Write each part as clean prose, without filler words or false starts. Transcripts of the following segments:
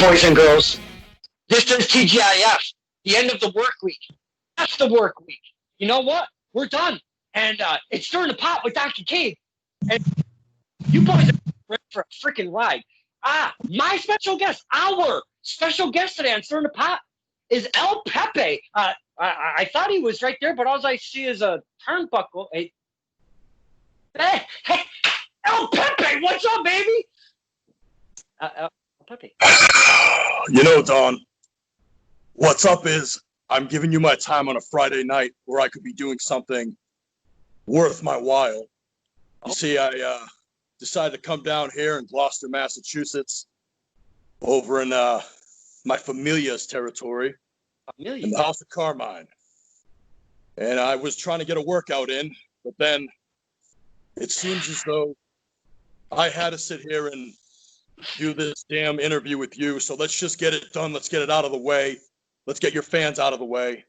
boys and girls. This is TGIF, the end of the work week. That's the work week. You know what? We're done. And it's Stirring the Pot with Dr. Kincaid. And you boys are ready for a freaking ride. My special guest, our special guest today on Stirring the Pot is El Peppe. I thought he was right there, but all I see is a turnbuckle. Hey, El Peppe, what's up, baby? El Peppe. You know, Don, what's up is I'm giving you my time on a Friday night where I could be doing something worth my while. You see, I decided to come down here in Gloucester, Massachusetts, over in my familia's territory, in the House of Carmine. And I was trying to get a workout in, but then it seems as though I had to sit here and do this damn interview with you. So let's just get it done. Let's get it out of the way. Let's get your fans out of the way.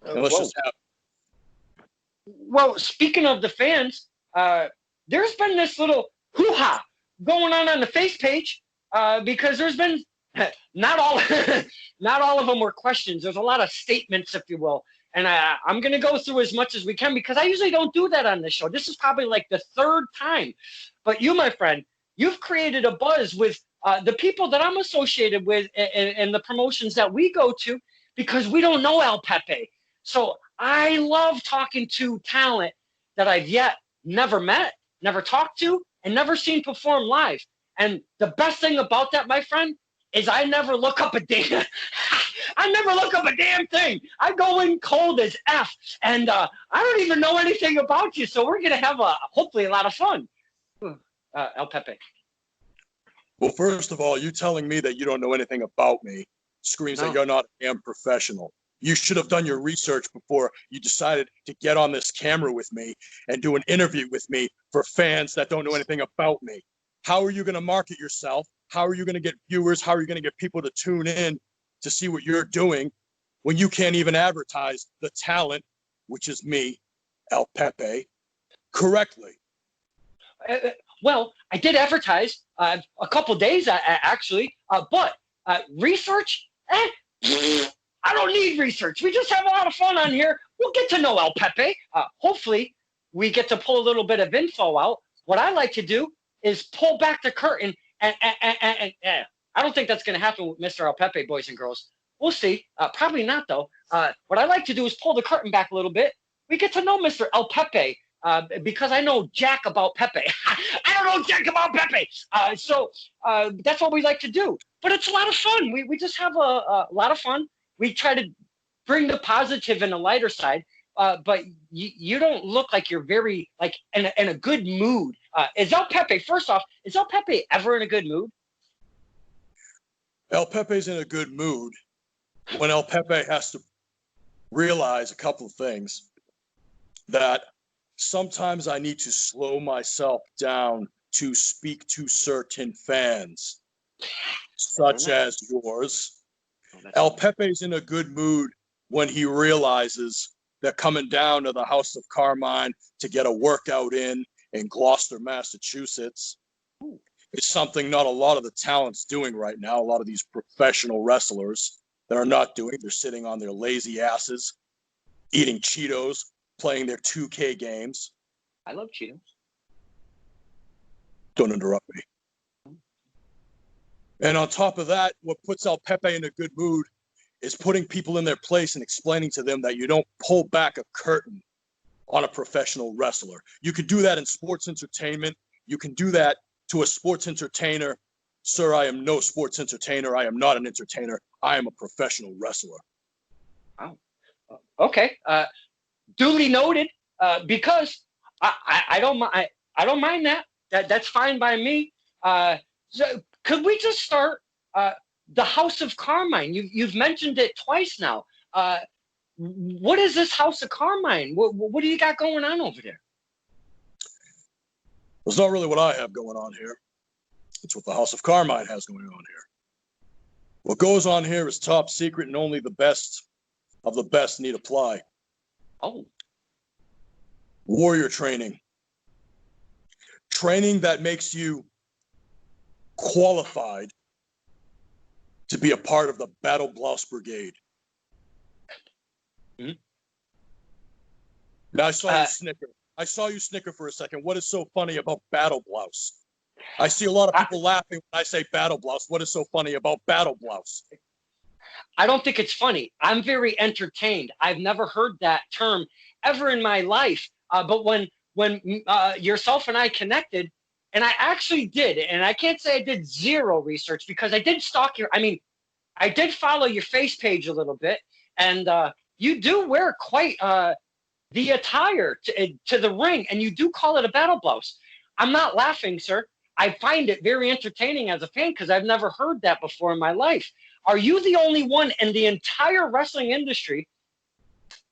And let's just have. Well, speaking of the fans, there's been this little hoo-ha going on the face page because there's been not all of them were questions. There's a lot of statements, if you will. And I'm going to go through as much as we can because I usually don't do that on this show. This is probably like the third time. But you, my friend, you've created a buzz with the people that I'm associated with and the promotions that we go to because we don't know El Peppe. So I love talking to talent that I've yet never met, never talked to, and never seen perform live. And the best thing about that, my friend, is I never look up a damn thing. I go in cold as F, and I don't even know anything about you. So we're gonna have hopefully a lot of fun. El Peppe. Well, first of all, you telling me that you don't know anything about me screams that you're not a damn professional. You should have done your research before you decided to get on this camera with me and do an interview with me for fans that don't know anything about me. How are you going to market yourself? How are you going to get viewers? How are you going to get people to tune in to see what you're doing when you can't even advertise the talent, which is me, El Peppe, correctly? Well, I did advertise a couple days actually, but research, I don't need research. We just have a lot of fun on here. We'll get to know El Peppe. Hopefully, we get to pull a little bit of info out. What I like to do is pull back the curtain, and I don't think that's going to happen with Mr. El Peppe, boys and girls. We'll see. Probably not, though. What I like to do is pull the curtain back a little bit. We get to know Mr. El Peppe because I know jack about Peppe. I don't know jack about Peppe. So that's what we like to do. But it's a lot of fun. We just have a lot of fun. We try to bring the positive and the lighter side, but you don't look like you're very like in a good mood. Is El Peppe, first off, is El Peppe ever in a good mood? El Pepe's in a good mood when El Pepe has to realize a couple of things. That sometimes I need to slow myself down to speak to certain fans, such as yours. El Pepe's in a good mood when he realizes that coming down to the House of Carmine to get a workout in Gloucester, Massachusetts, is something not a lot of the talent's doing right now. A lot of these professional wrestlers that are not doing. They're sitting on their lazy asses, eating Cheetos, playing their 2K games. I love Cheetos. Don't interrupt me. And on top of that, what puts El Pepe in a good mood is putting people in their place and explaining to them that you don't pull back a curtain on a professional wrestler. You can do that in sports entertainment. You can do that to a sports entertainer. Sir, I am no sports entertainer. I am not an entertainer. I am a professional wrestler. Oh, okay. Duly noted. Because I don't mind that. That's fine by me. So could we just start the House of Carmine? You've mentioned it twice now. What is this House of Carmine? What do you got going on over there? It's not really what I have going on here. It's what the House of Carmine has going on here. What goes on here is top secret, and only the best of the best need apply. Oh. Warrior training. Training that makes you qualified to be a part of the Battle Blouse Brigade. Mhm. Now I saw you snicker. I saw you snicker for a second. What is so funny about Battle Blouse? I see a lot of people laughing when I say Battle Blouse. What is so funny about Battle Blouse? I don't think it's funny. I'm very entertained. I've never heard that term ever in my life. But when yourself and I connected, and I actually did, and I can't say I did zero research because I did stalk your. I mean, I did follow your face page a little bit, and you do wear quite the attire to the ring, and you do call it a battle blouse. I'm not laughing, sir. I find it very entertaining as a fan because I've never heard that before in my life. Are you the only one in the entire wrestling industry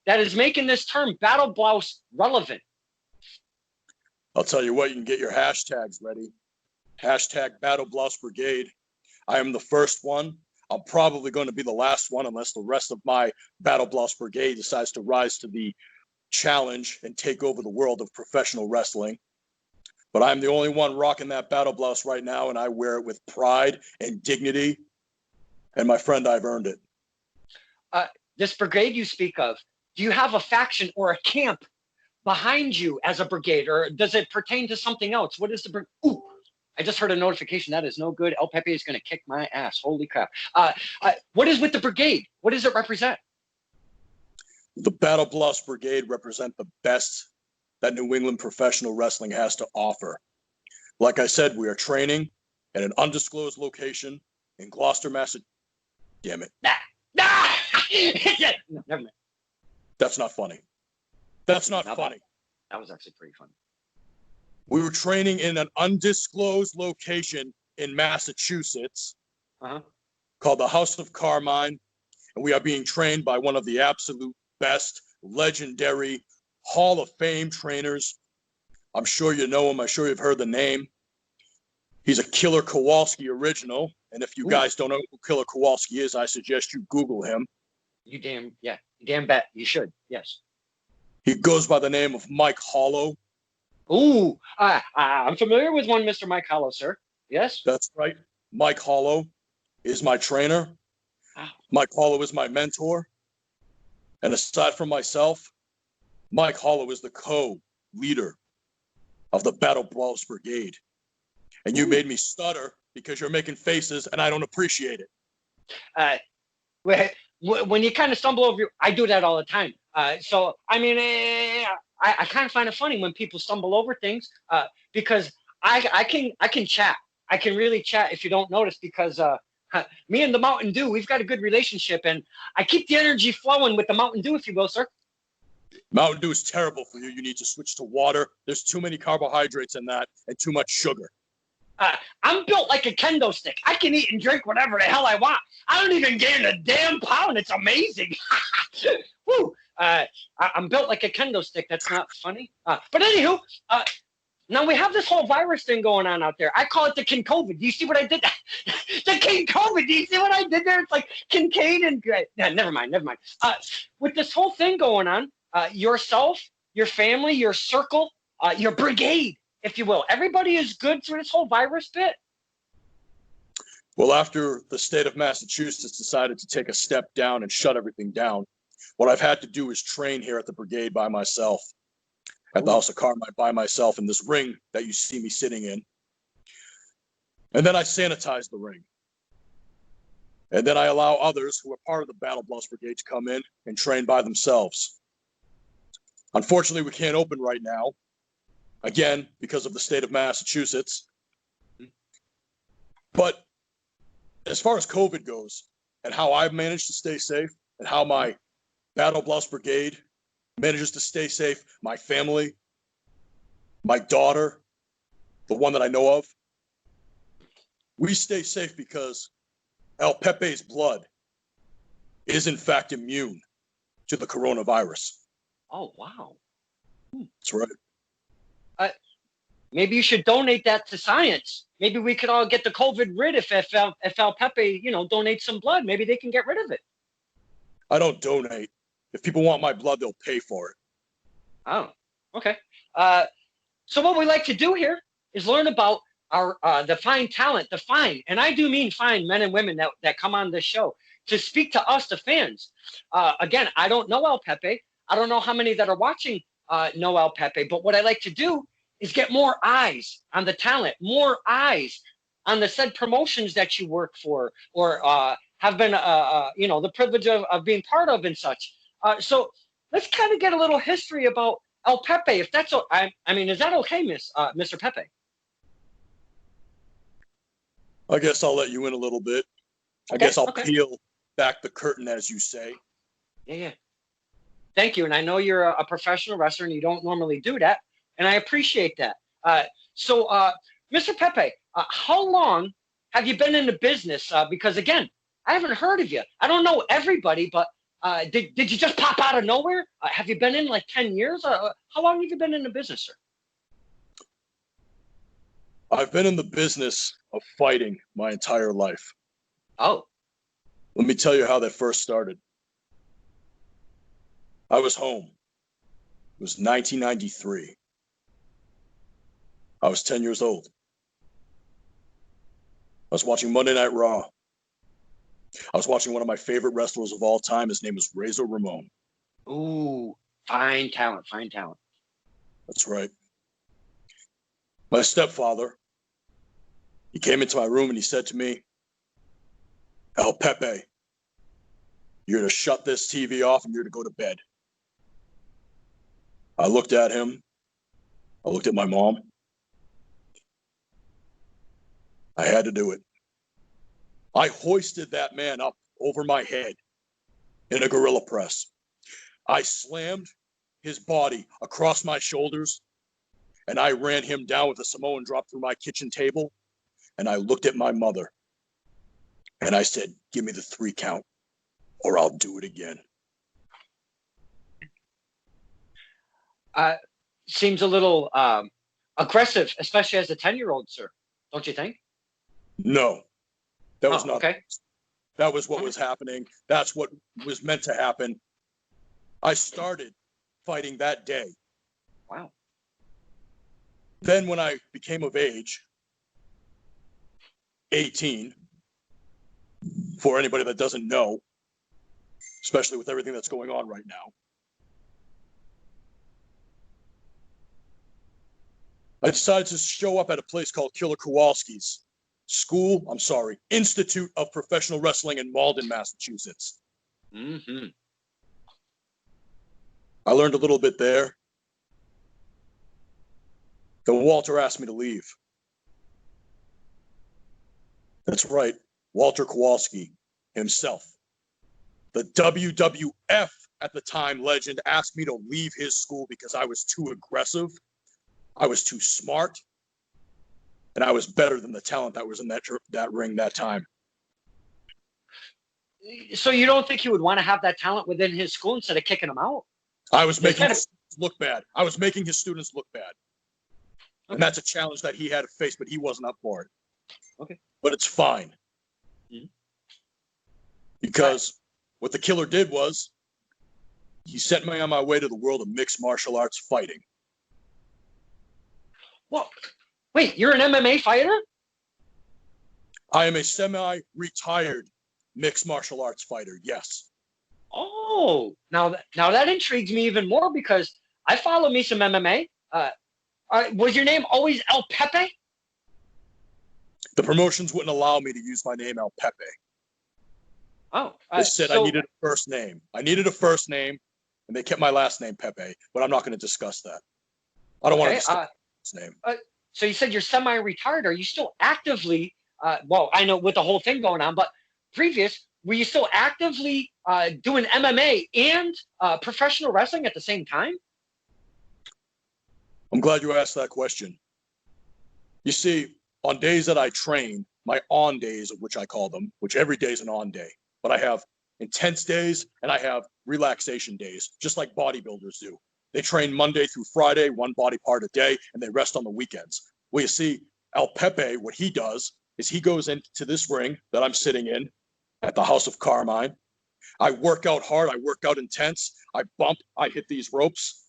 that is making this term battle blouse relevant? I'll tell you what, you can get your hashtags ready. Hashtag Battle Blouse Brigade. I am the first one. I'm probably going to be the last one unless the rest of my Battle Blouse Brigade decides to rise to the challenge and take over the world of professional wrestling. But I'm the only one rocking that battle blouse right now, and I wear it with pride and dignity. And my friend, I've earned it. This brigade you speak of, do you have a faction or a camp behind you as a brigade, or does it pertain to something else? What is the brigade? Ooh, I just heard a notification. That is no good. El Pepe is going to kick my ass. Holy crap. What is with the brigade? What does it represent? The Battle Blouse Brigade represent the best that New England professional wrestling has to offer. Like I said, we are training at an undisclosed location in Gloucester, Massachusetts. Damn it. No, never mind. That's not funny. That's not funny. That was actually pretty funny. We were training in an undisclosed location in Massachusetts called the House of Carmine, and we are being trained by one of the absolute best, legendary Hall of Fame trainers. I'm sure you know him. I'm sure you've heard the name. He's a Killer Kowalski original. And if you guys don't know who Killer Kowalski is, I suggest you Google him. You damn bet. You should. Yes. He goes by the name of Mike Hollow. Ooh, I'm familiar with one Mr. Mike Hollow, sir. Yes. That's right. Mike Hollow is my trainer. Wow. Mike Hollow is my mentor. And aside from myself, Mike Hollow is the co-leader of the Battle Blouse Brigade. And you made me stutter because you're making faces and I don't appreciate it. When you kind of stumble over, I do that all the time. So, I mean, I kind of find it funny when people stumble over things because I can chat. I can really chat if you don't notice because me and the Mountain Dew, we've got a good relationship and I keep the energy flowing with the Mountain Dew, if you will, sir. Mountain Dew is terrible for you. You need to switch to water. There's too many carbohydrates in that and too much sugar. I'm built like a kendo stick. I can eat and drink whatever the hell I want. I don't even gain a damn pound. It's amazing. Woo. I'm built like a kendo stick. That's not funny. But anywho, now we have this whole virus thing going on out there. I call it the Kincaid. Do you see what I did? The Kincaid. Do you see what I did there? It's like Kincaid and never mind. With this whole thing going on, yourself, your family, your circle, your brigade, if you will. Everybody is good through this whole virus bit. Well, after the state of Massachusetts decided to take a step down and shut everything down, what I've had to do is train here at the brigade by myself, at the House of Carmine by myself in this ring that you see me sitting in. And then I sanitize the ring. And then I allow others who are part of the Battle Blouse Brigade to come in and train by themselves. Unfortunately, we can't open right now. Again, because of the state of Massachusetts. But as far as COVID goes and how I've managed to stay safe and how my Battle Blouse Brigade manages to stay safe, my family, my daughter, the one that I know of, we stay safe because El Pepe's blood is in fact immune to the coronavirus. Oh, wow. That's right. Maybe you should donate that to science. Maybe we could all get the COVID rid if El Pepe, donates some blood. Maybe they can get rid of it. I don't donate. If people want my blood, they'll pay for it. Oh, okay. So what we like to do here is learn about our the fine talent, the fine, and I do mean fine men and women that come on this show to speak to us, the fans. Again, I don't know El Pepe. I don't know how many that are watching know El Pepe, but what I like to do is get more eyes on the talent, more eyes on the said promotions that you work for or have been, the privilege of being part of and such. So let's kind of get a little history about El Pepe, if that's, I mean, is that okay, Mr. Pepe? I guess I'll let you in a little bit. I Okay, guess I'll okay. peel back the curtain, as you say. Yeah. Thank you. And I know you're a professional wrestler and you don't normally do that. And I appreciate that. So, Mr. Pepe, how long have you been in the business? Because again, I haven't heard of you. I don't know everybody, but did you just pop out of nowhere? Have you been in like 10 years? How long have you been in the business, sir? I've been in the business of fighting my entire life. Oh. Let me tell you how that first started. I was home. It was 1993. I was 10 years old. I was watching Monday Night Raw. I was watching one of my favorite wrestlers of all time. His name was Razor Ramon. Ooh, fine talent, fine talent. That's right. My stepfather, he came into my room and he said to me, El Pepe, you're to shut this TV off and you're to go to bed. I looked at him. I looked at my mom. I had to do it. I hoisted that man up over my head in a gorilla press. I slammed his body across my shoulders and I ran him down with a Samoan drop through my kitchen table. And I looked at my mother and I said, give me the 3 count or I'll do it again. Seems a little aggressive, especially as a 10-year-old, sir. Don't you think? No, that was not. Okay. That was what was happening. That's what was meant to happen. I started fighting that day. Wow. Then when I became of age, 18, for anybody that doesn't know, especially with everything that's going on right now, I decided to show up at a place called Killer Kowalski's Institute of Professional Wrestling in Malden, Massachusetts. Mm-hmm. I learned a little bit there. Then Walter asked me to leave. That's right, Walter Kowalski himself. The WWF at the time legend asked me to leave his school because I was too aggressive, I was too smart, and I was better than the talent that was in that ring that time. So you don't think he would want to have that talent within his school instead of kicking him out? I was making his students look bad. I was making his students look bad. Okay. And that's a challenge that he had to face, but he wasn't up for it. Okay. But it's fine. Mm-hmm. Because what the killer did was he sent me on my way to the world of mixed martial arts fighting. Well, wait, you're an MMA fighter? I am a semi-retired mixed martial arts fighter, yes. Oh, now that intrigues me even more because I follow me some MMA. Was your name always El Pepe? The promotions wouldn't allow me to use my name El Pepe. Oh, they said I needed a first name. I needed a first name, and they kept my last name Pepe. But I'm not going to discuss that. I don't want to discuss his name. So you said you're semi-retired. Are you still actively? Well, I know with the whole thing going on, but were you still actively doing MMA and professional wrestling at the same time? I'm glad you asked that question. You see, on days that I train, my on days, which I call them, which every day is an on day, but I have intense days and I have relaxation days, just like bodybuilders do. They train Monday through Friday, one body part a day, and they rest on the weekends. Well, you see, El Pepe, what he does is he goes into this ring that I'm sitting in at the House of Carmine. I work out hard. I work out intense. I bump. I hit these ropes.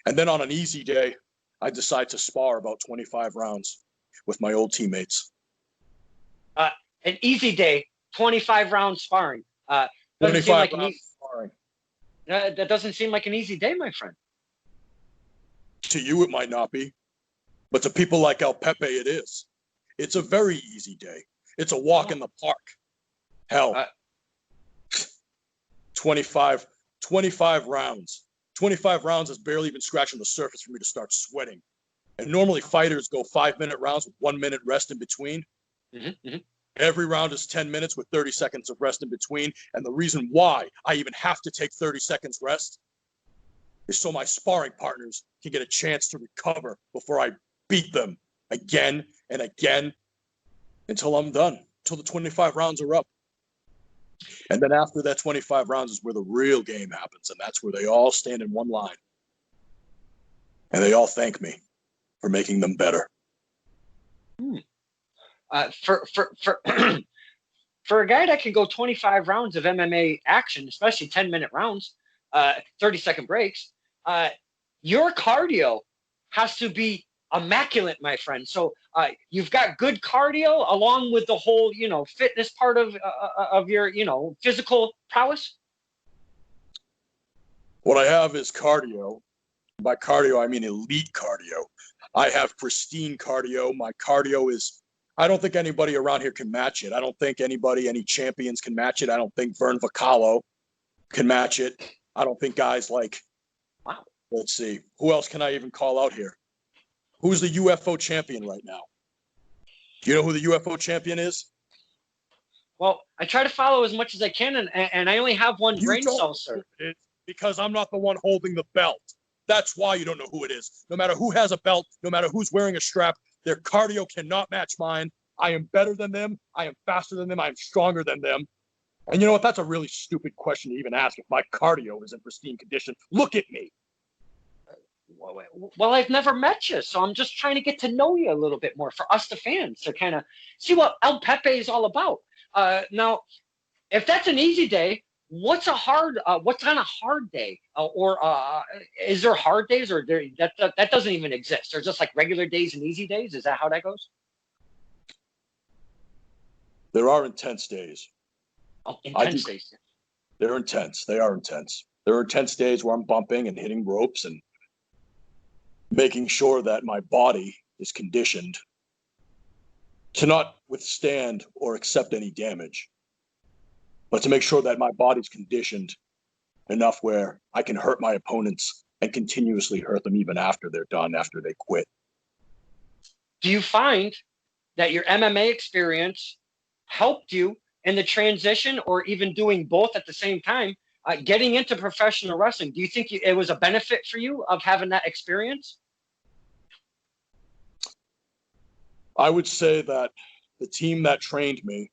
And then on an easy day, I decide to spar about 25 rounds with my old teammates. An easy day, 25 round sparring. Doesn't seem 25 like rounds sparring. that doesn't seem like an easy day, my friend. To you, it might not be, but to people like El Pepe, it is. It's a very easy day. It's a walk in the park. Hell, 25 rounds. 25 rounds is barely even scratching the surface for me to start sweating. And normally fighters go 5-minute rounds with 1 minute rest in between. Every round is 10 minutes with 30 seconds of rest in between. And the reason why I even have to take 30 seconds rest is so my sparring partners can get a chance to recover before I beat them again and again until I'm done, until the 25 rounds are up. And then after that 25 rounds is where the real game happens. And that's where they all stand in one line. And they all thank me for making them better. For for a guy that can go 25 rounds of MMA action, especially 10-minute rounds, 30-second breaks, your cardio has to be immaculate, my friend. So you've got good cardio along with the whole, fitness part of your, physical prowess. What I have is cardio. By cardio, I mean elite cardio. I have pristine cardio. My cardio is, I don't think anybody around here can match it. I don't think any champions can match it. I don't think Vern Vocalo can match it. I don't think guys like, let's see, who else can I even call out here? Who's the UFO champion right now? Do you know who the UFO champion is? Well, I try to follow as much as I can, and I only have one brain cell, sir. Because I'm not the one holding the belt. That's why you don't know who it is. No matter who has a belt, no matter who's wearing a strap, their cardio cannot match mine. I am better than them. I am faster than them. I am stronger than them. And you know what? That's a really stupid question to even ask if my cardio is in pristine condition. Look at me. Well, I've never met you, so I'm just trying to get to know you a little bit more for us, the fans, to kind of see what El Pepe is all about. Now, if that's an easy day, what's on a hard day? Or is there hard days, or that doesn't even exist? There's just like regular days and easy days. Is that how that goes? There are intense days. Oh, intense days. They're intense. They are intense. There are intense days where I'm bumping and hitting ropes and making sure that my body is conditioned to not withstand or accept any damage, but to make sure that my body's conditioned enough where I can hurt my opponents and continuously hurt them even after they're done, after they quit. Do you find that your MMA experience helped you in the transition, or even doing both at the same time, getting into professional wrestling? Do you think it was a benefit for you of having that experience? I would say that the team that trained me,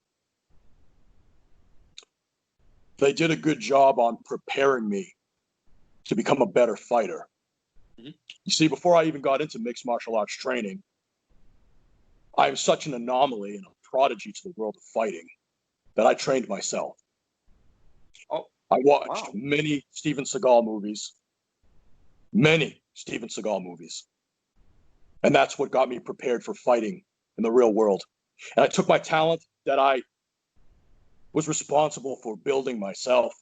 they did a good job on preparing me to become a better fighter. You see, before I even got into mixed martial arts training, I am such an anomaly and a prodigy to the world of fighting that I trained myself. I watched many Steven Seagal movies. And that's what got me prepared for fighting in the real world. And I took my talent that I was responsible for building myself,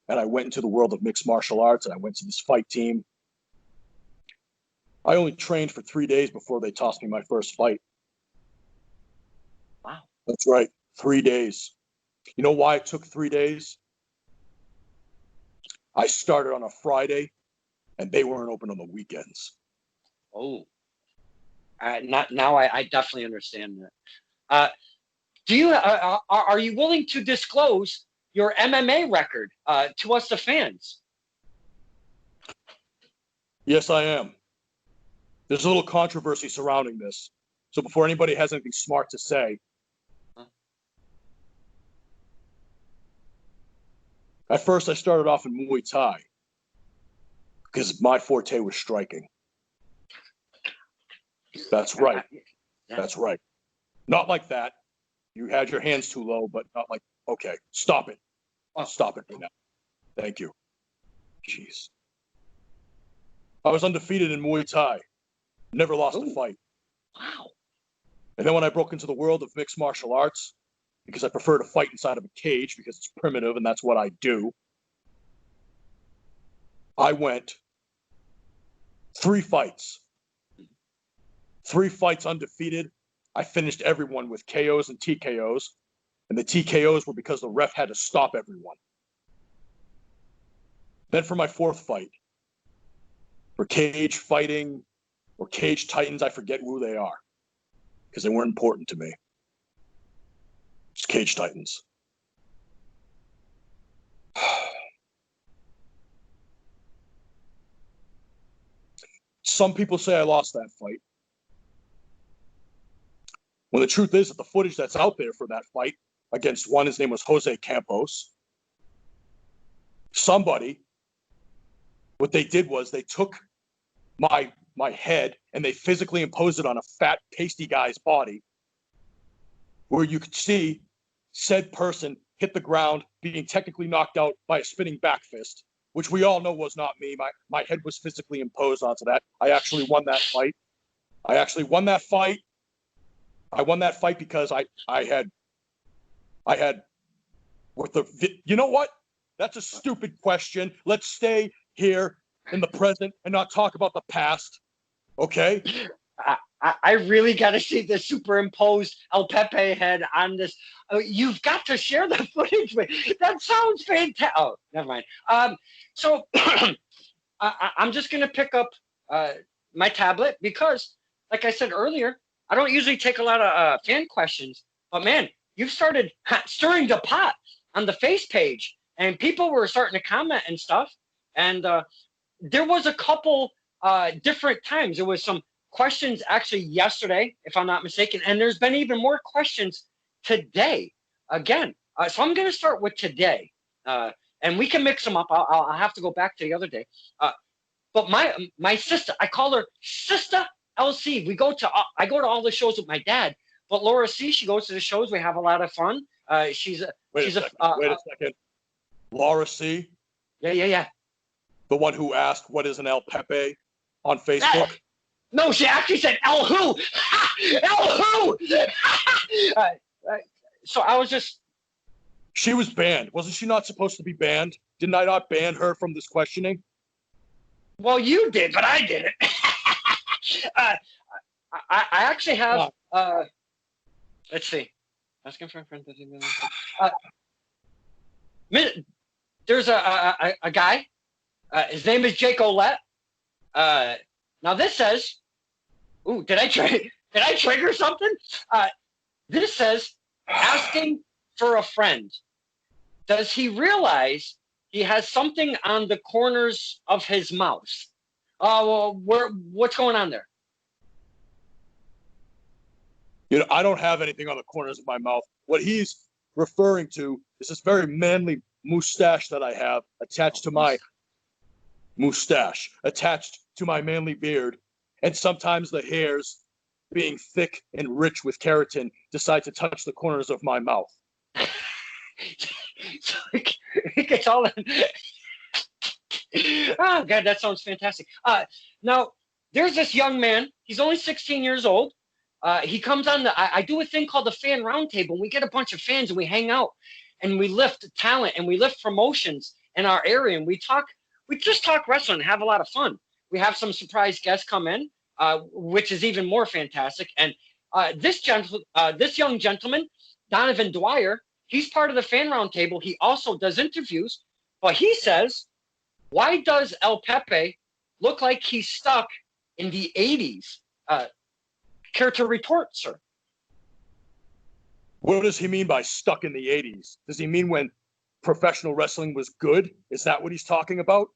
and I went into the world of mixed martial arts, and I went to this fight team. I only trained for 3 days before they tossed me my first fight. Wow. That's right, 3 days. You know why it took 3 days? I started on a Friday, and they weren't open on the weekends. Oh, now I definitely understand that. Do you are you willing to disclose your MMA record to us, the fans? Yes, I am. There's a little controversy surrounding this. So before anybody has anything smart to say, at first I started off in Muay Thai because my forte was striking. That's right. That's right. Not like that. You had your hands too low, but not like, okay, stop it. Stop it right now. Thank you. Jeez. I was undefeated in Muay Thai. Never lost Ooh. a fight. Wow. And then when I broke into the world of mixed martial arts, because I prefer to fight inside of a cage because it's primitive and that's what I do, I went 3 fights. 3 fights undefeated. I finished everyone with KOs and TKOs. And the TKOs were because the ref had to stop everyone. Then for my 4th fight, for cage fighting or cage titans, I forget who they are because they weren't important to me. It's cage titans. Some people say I lost that fight. When the truth is that the footage that's out there for that fight against one, his name was Jose Campos. Somebody, what they did was they took my head and they physically imposed it on a fat, pasty guy's body, where you could see said person hit the ground, being technically knocked out by a spinning back fist, which we all know was not me. My head was physically imposed onto that. I actually won that fight. I won that fight because I had with the, you know what? That's a stupid question. Let's stay here in the present and not talk about the past. Okay? I really got to see the superimposed El Pepe head on this. You've got to share the footage with. That sounds fantastic. Oh, never mind. So I'm just going to pick up my tablet because, like I said earlier, I don't usually take a lot of fan questions. But, man, you've started stirring the pot on the face page. And people were starting to comment and stuff. And there was a couple different times. There was some questions actually yesterday, if I'm not mistaken. And there's been even more questions today. Again, so I'm going to start with today. And we can mix them up. I'll have to go back to the other day. But my sister, I call her Sister LC. I go to all the shows with my dad. But Laura C, she goes to the shows. We have a lot of fun. Wait a second. Laura C? Yeah. The one who asked, what is an El Pepe on Facebook? No, she actually said El Who. El Who. So I was just. She was banned. Wasn't she not supposed to be banned? Didn't I not ban her from this questioning? Well, you did, but I didn't. I actually have. Let's see. Asking for a friend. There's a guy. His name is Jake Olette. Now this says, "Ooh, did I trigger something?" This says, asking for a friend. Does he realize he has something on the corners of his mouth? What's going on there? I don't have anything on the corners of my mouth. What he's referring to is this very manly mustache that I have attached to my manly beard. And sometimes the hairs, being thick and rich with keratin, decide to touch the corners of my mouth. So it gets all in. Oh, God, that sounds fantastic. Now, there's this young man. He's only 16 years old. He comes on I do a thing called the fan roundtable. We get a bunch of fans and we hang out and we lift talent and we lift promotions in our area and we just talk wrestling and have a lot of fun. We have some surprise guests come in, which is even more fantastic. And this young gentleman, Donovan Dwyer, he's part of the fan roundtable. He also does interviews, but he says, why does El Pepe look like he's stuck in the 80s? Care to retort, sir? What does he mean by stuck in the 80s? Does he mean when professional wrestling was good? Is that what he's talking about?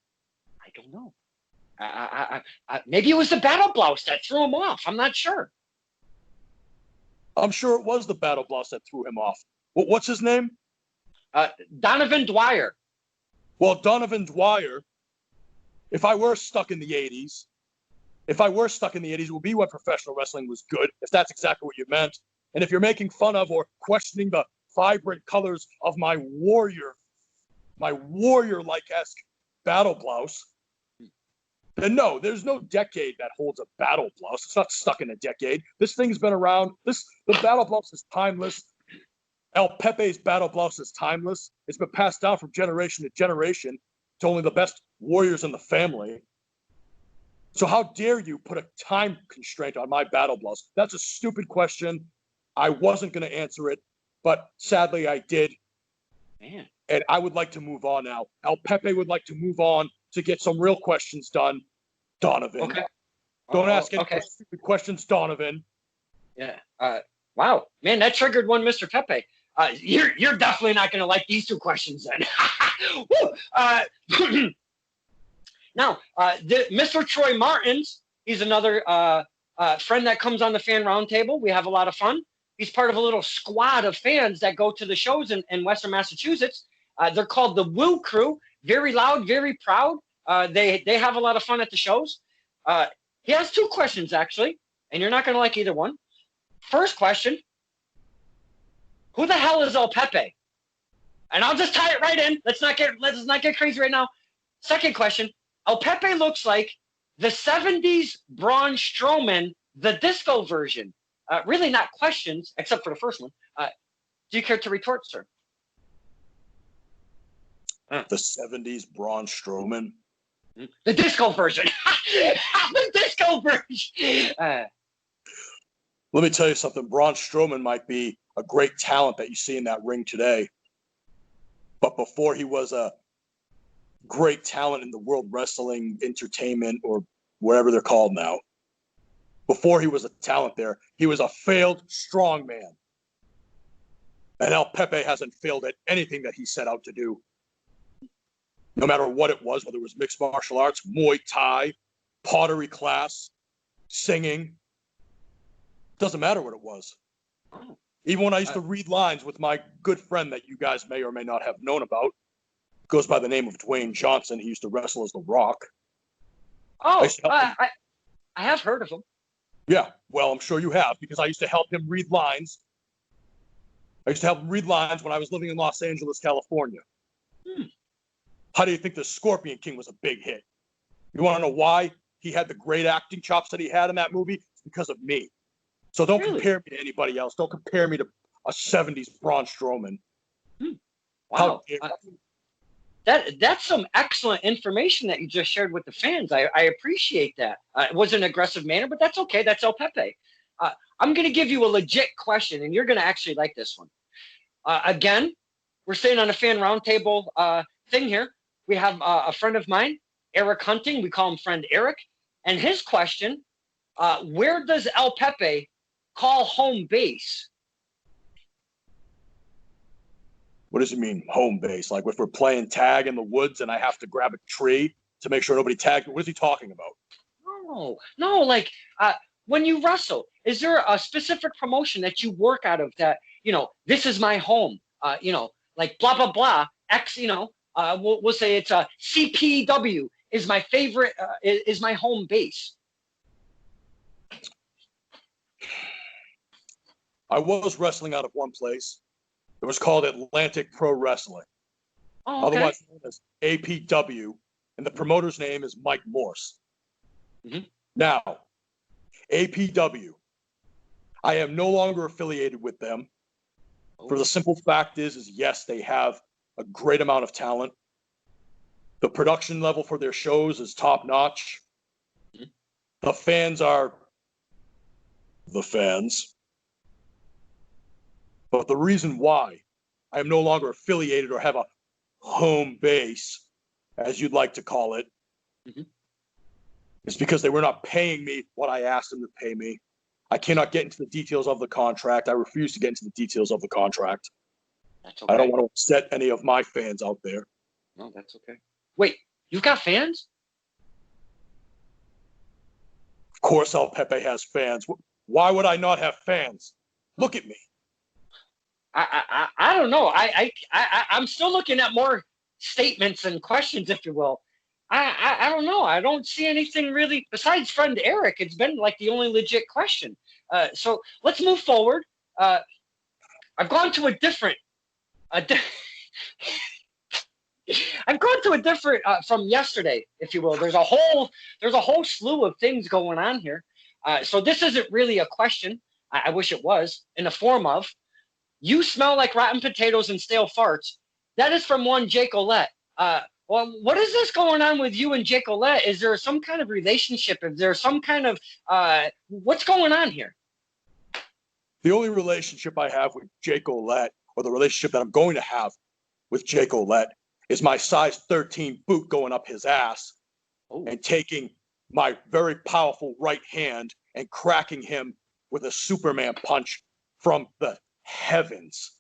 I don't know. Maybe it was the battle blouse that threw him off. I'm not sure. I'm sure it was the battle blouse that threw him off. What's his name? Donovan Dwyer. Well, Donovan Dwyer, if I were stuck in the 80s, it would be when professional wrestling was good, if that's exactly what you meant. And if you're making fun of or questioning the vibrant colors of my warrior-like-esque battle blouse, then no, there's no decade that holds a battle blouse. It's not stuck in a decade. This thing's been around. The battle blouse is timeless. El Pepe's battle blouse is timeless. It's been passed down from generation to generation to only the best warriors in the family. So how dare you put a time constraint on my battle blouse? That's a stupid question. I wasn't going to answer it, but sadly I did. Man. And I would like to move on now. El Pepe would like to move on to get some real questions done. Donovan. Okay. Don't ask any stupid questions, Donovan. Yeah. Wow. Man, that triggered one, Mr. Pepe. You're definitely not going to like these two questions then. Woo! Now, Mr. Troy Martins, he's another friend that comes on the fan roundtable. We have a lot of fun. He's part of a little squad of fans that go to the shows in Western Massachusetts. They're called the Woo Crew. Very loud, very proud. They have a lot of fun at the shows. He has two questions, actually, and you're not going to like either one. First question, who the hell is El Pepe? And I'll just tie it right in. Let's not get crazy right now. Second question, El Pepe looks like the 70s Braun Strowman, the disco version. Really not questions, except for the first one. Do you care to retort, sir? The 70s Braun Strowman? The disco version. The disco version. Let me tell you something. Braun Strowman might be a great talent that you see in that ring today. But before he was a great talent in the World Wrestling Entertainment, or whatever they're called now, before he was a talent there, he was a failed strongman. And El Pepe hasn't failed at anything that he set out to do. No matter what it was, whether it was mixed martial arts, Muay Thai, pottery class, singing. Doesn't matter what it was. Even when I used to read lines with my good friend that you guys may or may not have known about, goes by the name of Dwayne Johnson. He used to wrestle as The Rock. Oh, I have heard of him. Yeah, well, I'm sure you have, because I used to help him read lines. I used to help him read lines when I was living in Los Angeles, California. How do you think the Scorpion King was a big hit? You want to know why he had the great acting chops that he had in that movie? It's because of me. So don't compare me to anybody else. Don't compare me to a 70s Braun Strowman. Wow. That's some excellent information that you just shared with the fans. I appreciate that. It was an aggressive manner, but that's okay. That's El Pepe. I'm going to give you a legit question, and you're going to actually like this one. Again, we're sitting on a fan roundtable thing here. We have a friend of mine, Eric Hunting. We call him friend Eric. And his question, where does El Pepe call home base? What does it mean, home base? Like if we're playing tag in the woods and I have to grab a tree to make sure nobody tags me? What is he talking about? No, like when you wrestle, is there a specific promotion that you work out of that, this is my home, like blah, blah, blah, X, we'll say it's a CPW is my favorite, is my home base. I was wrestling out of one place. It was called Atlantic Pro Wrestling. Oh, okay. Otherwise known as APW. And the promoter's name is Mike Morse. Mm-hmm. Now, APW, I am no longer affiliated with them. For the simple fact is yes, they have a great amount of talent. The production level for their shows is top notch. Mm-hmm. The fans are the fans. But the reason why I am no longer affiliated or have a home base, as you'd like to call it, is because they were not paying me what I asked them to pay me. I cannot get into the details of the contract. I refuse to get into the details of the contract. That's okay. I don't want to upset any of my fans out there. No, that's okay. Wait, you've got fans? Of course El Pepe has fans. Why would I not have fans? Look at me. I don't know. I'm still looking at more statements and questions, if you will. I don't know. I don't see anything really besides friend Eric. It's been like the only legit question. So let's move forward. I've gone to a different. I'm going to a different from yesterday, if you will. There's a whole slew of things going on here. So this isn't really a question. I wish it was in the form of you smell like rotten potatoes and stale farts. That is from one Jake Olette. Well, what is this going on with you and Jake Olette? Is there some kind of relationship? Is there some kind of what's going on here? The only relationship I have with Jake Olette, or the relationship that I'm going to have with Jake Olette, is my size 13 boot going up his ass and taking my very powerful right hand and cracking him with a Superman punch from the heavens.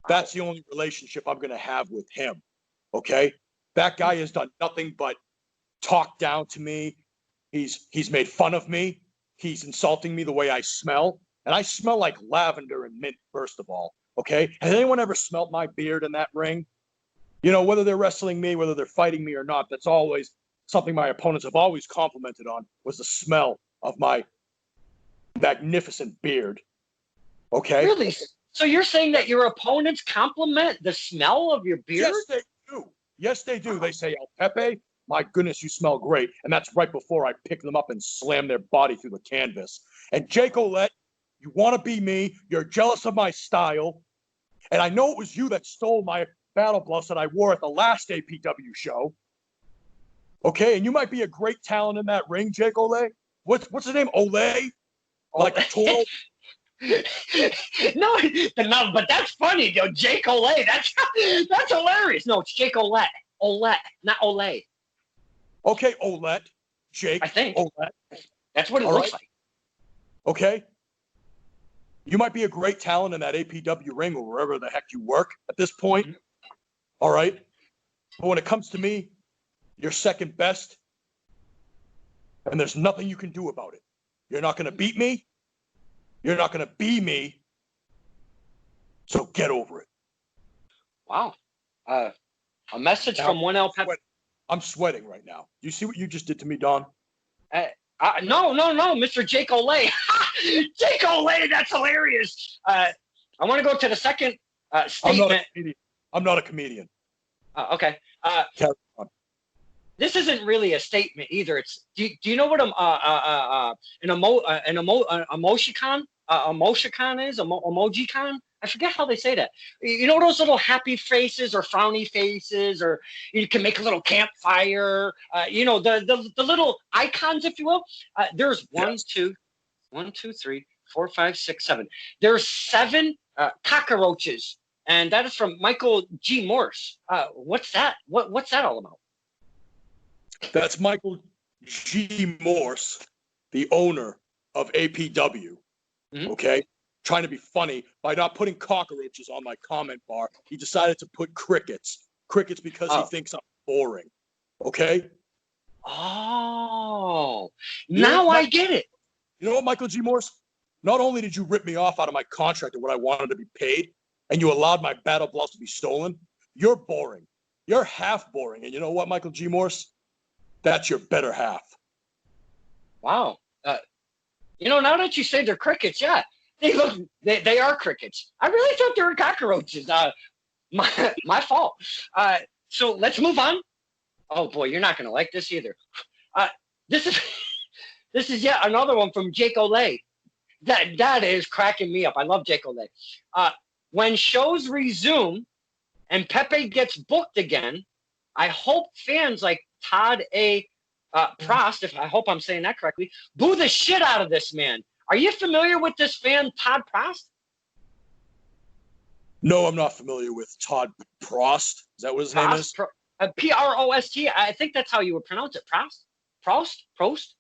That's the only relationship I'm going to have with him. Okay? That guy has done nothing but talk down to me. He's made fun of me. He's insulting me the way I smell. And I smell like lavender and mint, first of all. Okay? Has anyone ever smelled my beard in that ring? You know, whether they're wrestling me, whether they're fighting me or not, that's always something my opponents have always complimented on, was the smell of my magnificent beard. Okay? Really? So you're saying that your opponents compliment the smell of your beard? Yes, they do. Yes, they do. They say, El Pepe, my goodness, you smell great. And that's right before I pick them up and slam their body through the canvas. And Jake Olette, you want to be me. You're jealous of my style. And I know it was you that stole my battle gloves that I wore at the last APW show. Okay, and you might be a great talent in that ring, Jake Olette. What's his name? Olay? Like a Toro? No, but that's funny, yo. Jake Olay. That's hilarious. No, it's Jake Olette. Olette, not Olay. Okay, Olette. Jake. I think. Olette. That's what it All looks right. like. Okay. You might be a great talent in that APW ring or wherever the heck you work at this point. Mm-hmm. All right. But when it comes to me, you're second best. And there's nothing you can do about it. You're not going to beat me. You're not going to be me. So get over it. Wow. A message from one El Pepe. I'm sweating right now. You see what you just did to me, Don? No, Mr. Jake Olay. Jake Olay, that's hilarious. I want to go to the second statement. I'm not a comedian. Okay. Carry on. This isn't really a statement either. It's do you know what an emoticon is? Emojicon? I forget how they say that. You know those little happy faces or frowny faces, or you can make a little campfire. You know the little icons, if you will. There's 1, 2, 3, 4, 5, 6, 7. There's 7 cockroaches, and that is from Michael G. Morse. What's that? What's that all about? That's Michael G. Morse, the owner of APW. Mm-hmm. Okay. Trying to be funny by not putting cockroaches on my comment bar. He decided to put crickets. Crickets because he thinks I'm boring. Okay? Oh. Now I get it. You know what, Michael G. Morse? Not only did you rip me off out of my contract and what I wanted to be paid, and you allowed my battle gloves to be stolen, you're boring. You're half boring. And you know what, Michael G. Morse? That's your better half. Wow. Now that you say they're crickets, yeah. They are crickets. I really thought they were cockroaches. My fault. So let's move on. Oh boy, you're not gonna like this either. This is yet another one from Jake Olay. That is cracking me up. I love Jake Olay. When shows resume and Pepe gets booked again, I hope fans like Todd A. Prost, I hope I'm saying that correctly, boo the shit out of this man. Are you familiar with this fan, Todd Prost? No, I'm not familiar with Todd Prost. Is that what his name is? Prost. I think that's how you would pronounce it. Prost?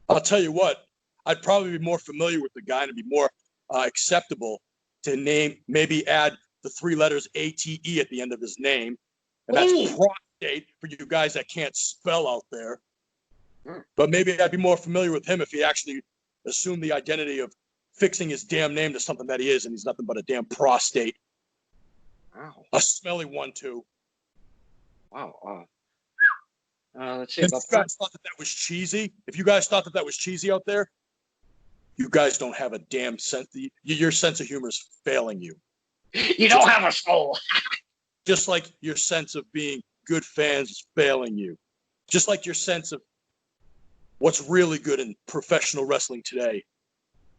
I'll tell you what. I'd probably be more familiar with the guy and it'd be more acceptable to maybe add the 3 letters ATE at the end of his name. And that's prostate for you guys that can't spell out there. But maybe I'd be more familiar with him if he actually assumed the identity of fixing his damn name to something that he is, and he's nothing but a damn prostate. Wow. A smelly one, too. Wow. Let's see. If you guys thought that was cheesy, out there, you guys don't have a damn sense. Your sense of humor is failing you. You don't have a soul. Just like your sense of being good fans is failing you. Just like your sense of what's really good in professional wrestling today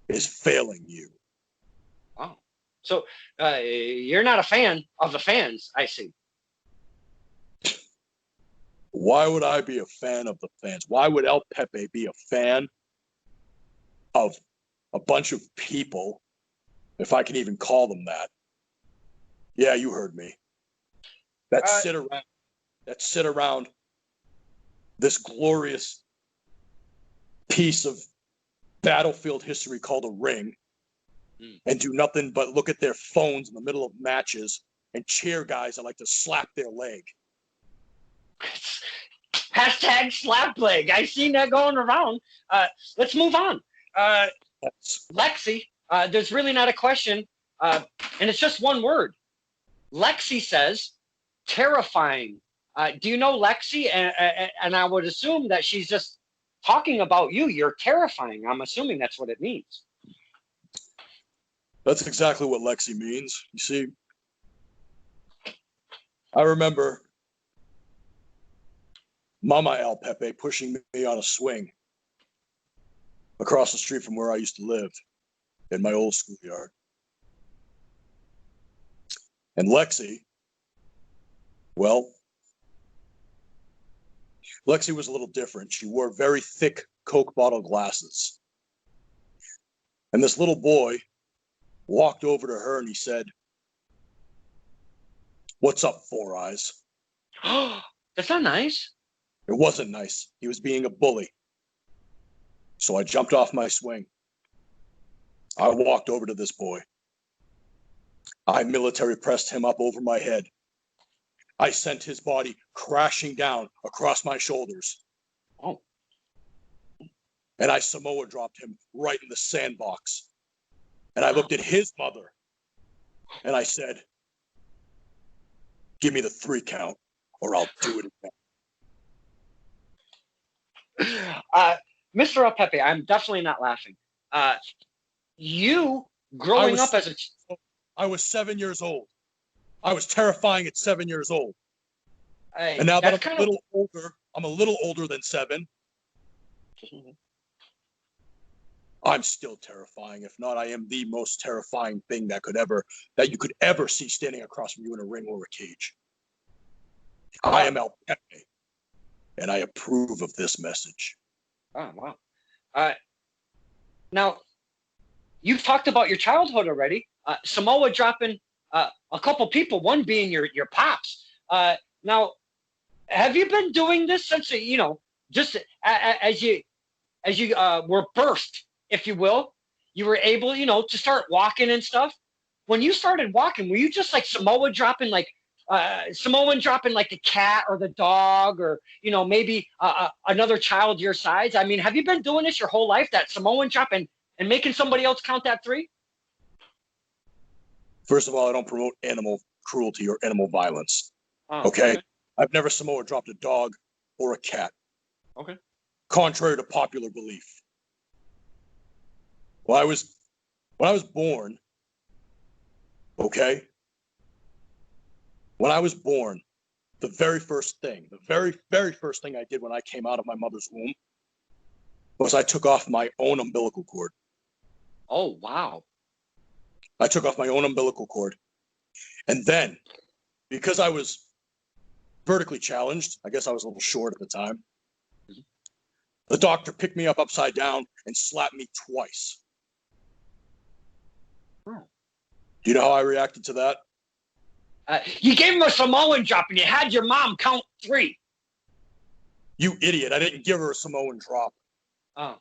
is failing you. Oh, so you're not a fan of the fans, I see. Why would I be a fan of the fans? Why would El Pepe be a fan of a bunch of people, if I can even call them that? Yeah, you heard me. That sit around this glorious piece of battlefield history called a ring and do nothing but look at their phones in the middle of matches and cheer guys that like to slap their leg. Hashtag slap leg. I've seen that going around. Let's move on. Lexi, there's really not a question, and it's just one word. Lexi says, terrifying. Do you know Lexi? And I would assume that she's just talking about you. You're terrifying. I'm assuming that's what it means. That's exactly what Lexi means. You see, I remember Mama El Pepe pushing me on a swing across the street from where I used to live in my old schoolyard. And Lexi, well, Lexi was a little different. She wore very thick Coke bottle glasses. And this little boy walked over to her and he said, "What's up, Four Eyes?" That's not nice. It wasn't nice. He was being a bully. So I jumped off my swing. I walked over to this boy. I military pressed him up over my head. I sent his body crashing down across my shoulders. Oh. And I Samoa dropped him right in the sandbox. And I looked at his mother and I said, "Give me the 3 count or I'll do it again." Mr. Pepe, I'm definitely not laughing. You growing up as I was 7 years old. I was terrifying at 7 years old. And now that I'm a little older than 7. I'm still terrifying. If not, I am the most terrifying thing that you could ever see standing across from you in a ring or a cage. I am El Pepe, and I approve of this message. Oh, wow. Now, you've talked about your childhood already. Samoa dropping a couple people, one being your pops. Now, have you been doing this since, just as you were birthed, if you will? You were able, to start walking and stuff. When you started walking, were you just like Samoan dropping like the cat or the dog or, maybe another child your size? I mean, have you been doing this your whole life, that Samoan drop and making somebody else count that 3? First of all, I don't promote animal cruelty or animal violence. Oh, okay? I've never Samoa dropped a dog or a cat. Okay. Contrary to popular belief. When I was born, okay? When I was born, the very first thing I did when I came out of my mother's womb was I took off my own umbilical cord. Oh, wow. I took off my own umbilical cord. And then, because I was vertically challenged, I guess I was a little short at the time, the doctor picked me up upside down and slapped me twice. Oh. Do you know how I reacted to that? You gave him a Samoan drop and you had your mom count 3. You idiot. I didn't give her a Samoan drop. Oh.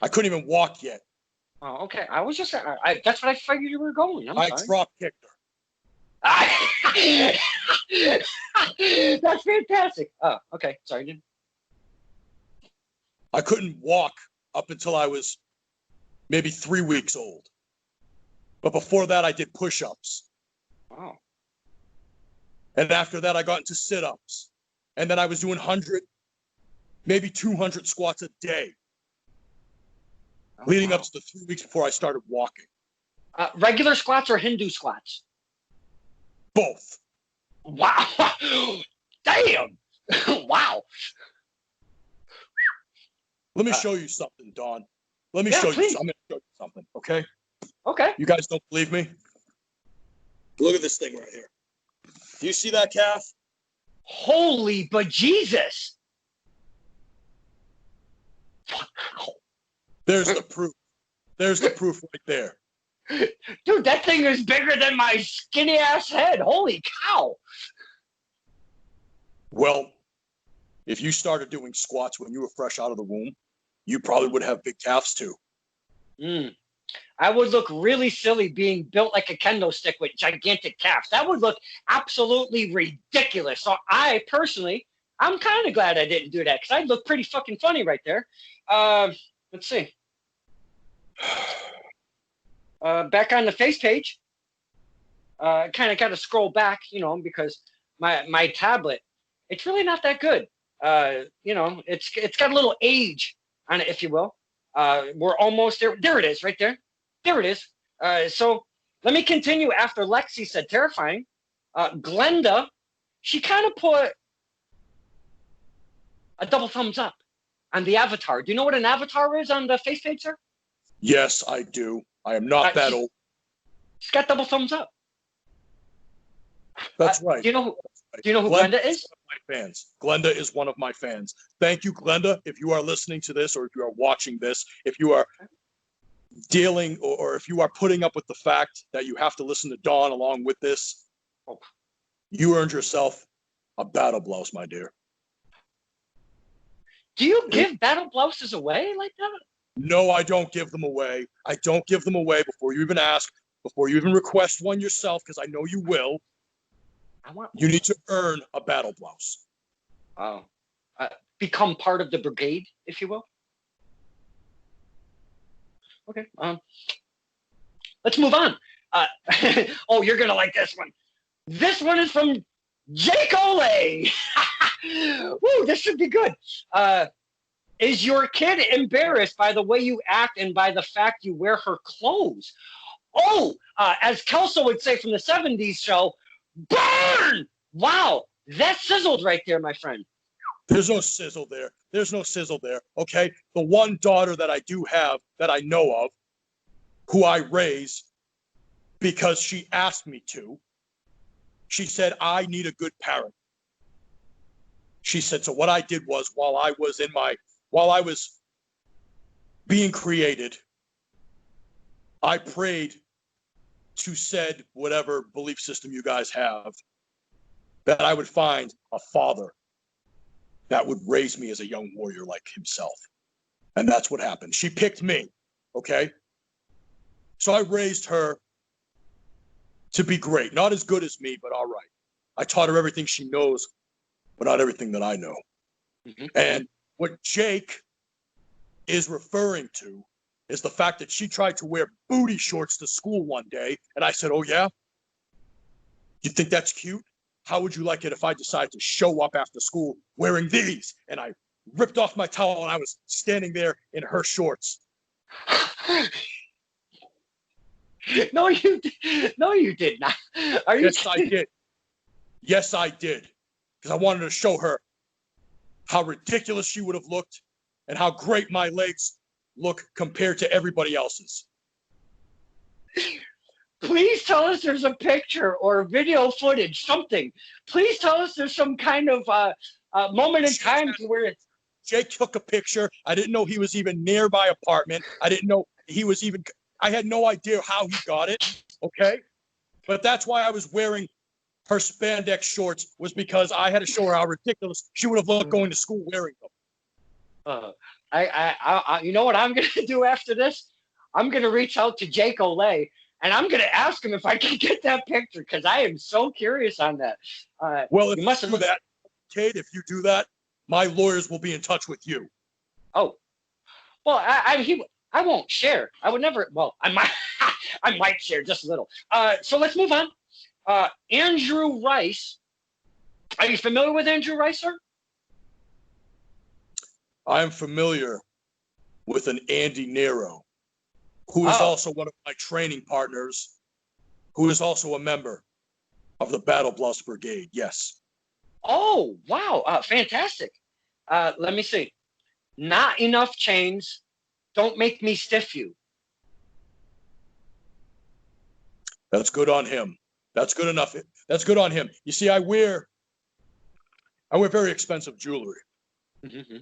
I couldn't even walk yet. Oh, okay. I was just, that's what I figured you were going. I drop kicked her. That's fantastic. Oh, okay. Sorry, dude. I couldn't walk up until I was maybe 3 weeks old. But before that, I did push-ups. Wow. And after that, I got into sit-ups. And then I was doing 100, maybe 200 squats a day. Leading up to the 3 weeks before I started walking. Regular squats or Hindu squats? Both. Wow. Damn. Wow. Let me show you something, Dawn. Let me Yeah, show you. please. I'm going to show you something, okay? Okay. You guys don't believe me? Look at this thing right here. Do you see that calf? Holy bejesus. Wow. There's the proof. There's the proof right there. Dude, that thing is bigger than my skinny ass head. Holy cow. Well, if you started doing squats when you were fresh out of the womb, you probably would have big calves too. I would look really silly being built like a kendo stick with gigantic calves. That would look absolutely ridiculous. So I personally, I'm kind of glad I didn't do that because I'd look pretty fucking funny right there. Let's see. Back on the face page. Kind of got to scroll back, because my tablet, it's really not that good. It's got a little age on it, if you will. We're almost there. There it is, right there. There it is. So let me continue after Lexi said terrifying. Glenda, she kind of put a double thumbs up on the avatar. Do you know what an avatar is on the face page, sir? Yes, I do. I am not that old. She's got double thumbs up. That's right. Do you know who Glenda is? My fans. Glenda is one of my fans. Thank you, Glenda. If you are listening to this or if you are watching this, if you are dealing or if you are putting up with the fact that you have to listen to Dawn along with this, you earned yourself a battle blouse, my dear. Do you give battle blouses away like that? No, I don't give them away. I don't give them away before you even ask, before you even request one yourself, because I know you will. You need to earn a battle blouse. Oh. Become part of the brigade, if you will. Okay. Let's move on. Oh, you're gonna like this one. This one is from Jake Olay. Woo, this should be good. Is your kid embarrassed by the way you act and by the fact you wear her clothes? Oh, as Kelso would say from the 70s show, burn! Wow, that sizzled right there, my friend. There's no sizzle there. There's no sizzle there, okay? The one daughter that I do have, that I know of, who I raise because she asked me to, she said, I need a good parent. She said, so what I did was while I was being created, I prayed to said whatever belief system you guys have, that I would find a father that would raise me as a young warrior like himself. And that's what happened. She picked me, okay? So I raised her to be great. Not as good as me, but all right. I taught her everything she knows, but not everything that I know. Mm-hmm. And what Jake is referring to is the fact that she tried to wear booty shorts to school one day. And I said, oh, yeah? You think that's cute? How would you like it if I decided to show up after school wearing these? And I ripped off my towel and I was standing there in her shorts. No, you did not. Are you? Yes, I did. Yes, I did. Because I wanted to show her how ridiculous she would have looked and how great my legs look compared to everybody else's. Please tell us there's a picture or video footage, something. Please tell us there's some kind of moment in time to where it's. Jake took a picture. I didn't know he was even near my apartment. I didn't know he was even. I had no idea how he got it. Okay, but that's why I was wearing her spandex shorts, was because I had to show her how ridiculous she would have looked going to school wearing them. I you know what I'm gonna do after this? I'm gonna reach out to Jake Olay and I'm gonna ask him if I can get that picture because I am so curious on that. Well, if you must do that, Kate, if you do that, my lawyers will be in touch with you. Oh, well, I won't share. I would never. Well, I might. I might share just a little. So let's move on. Andrew Rice. Are you familiar with Andrew Rice, sir? I am familiar with an Andy Nero, who is also one of my training partners, who is also a member of the Battle Bluffs Brigade. Yes. Oh, wow. Fantastic. Let me see. Not enough chains. Don't make me stiff you. That's good on him. That's good enough. That's good on him. You see, I wear very expensive jewelry. Mm-hmm.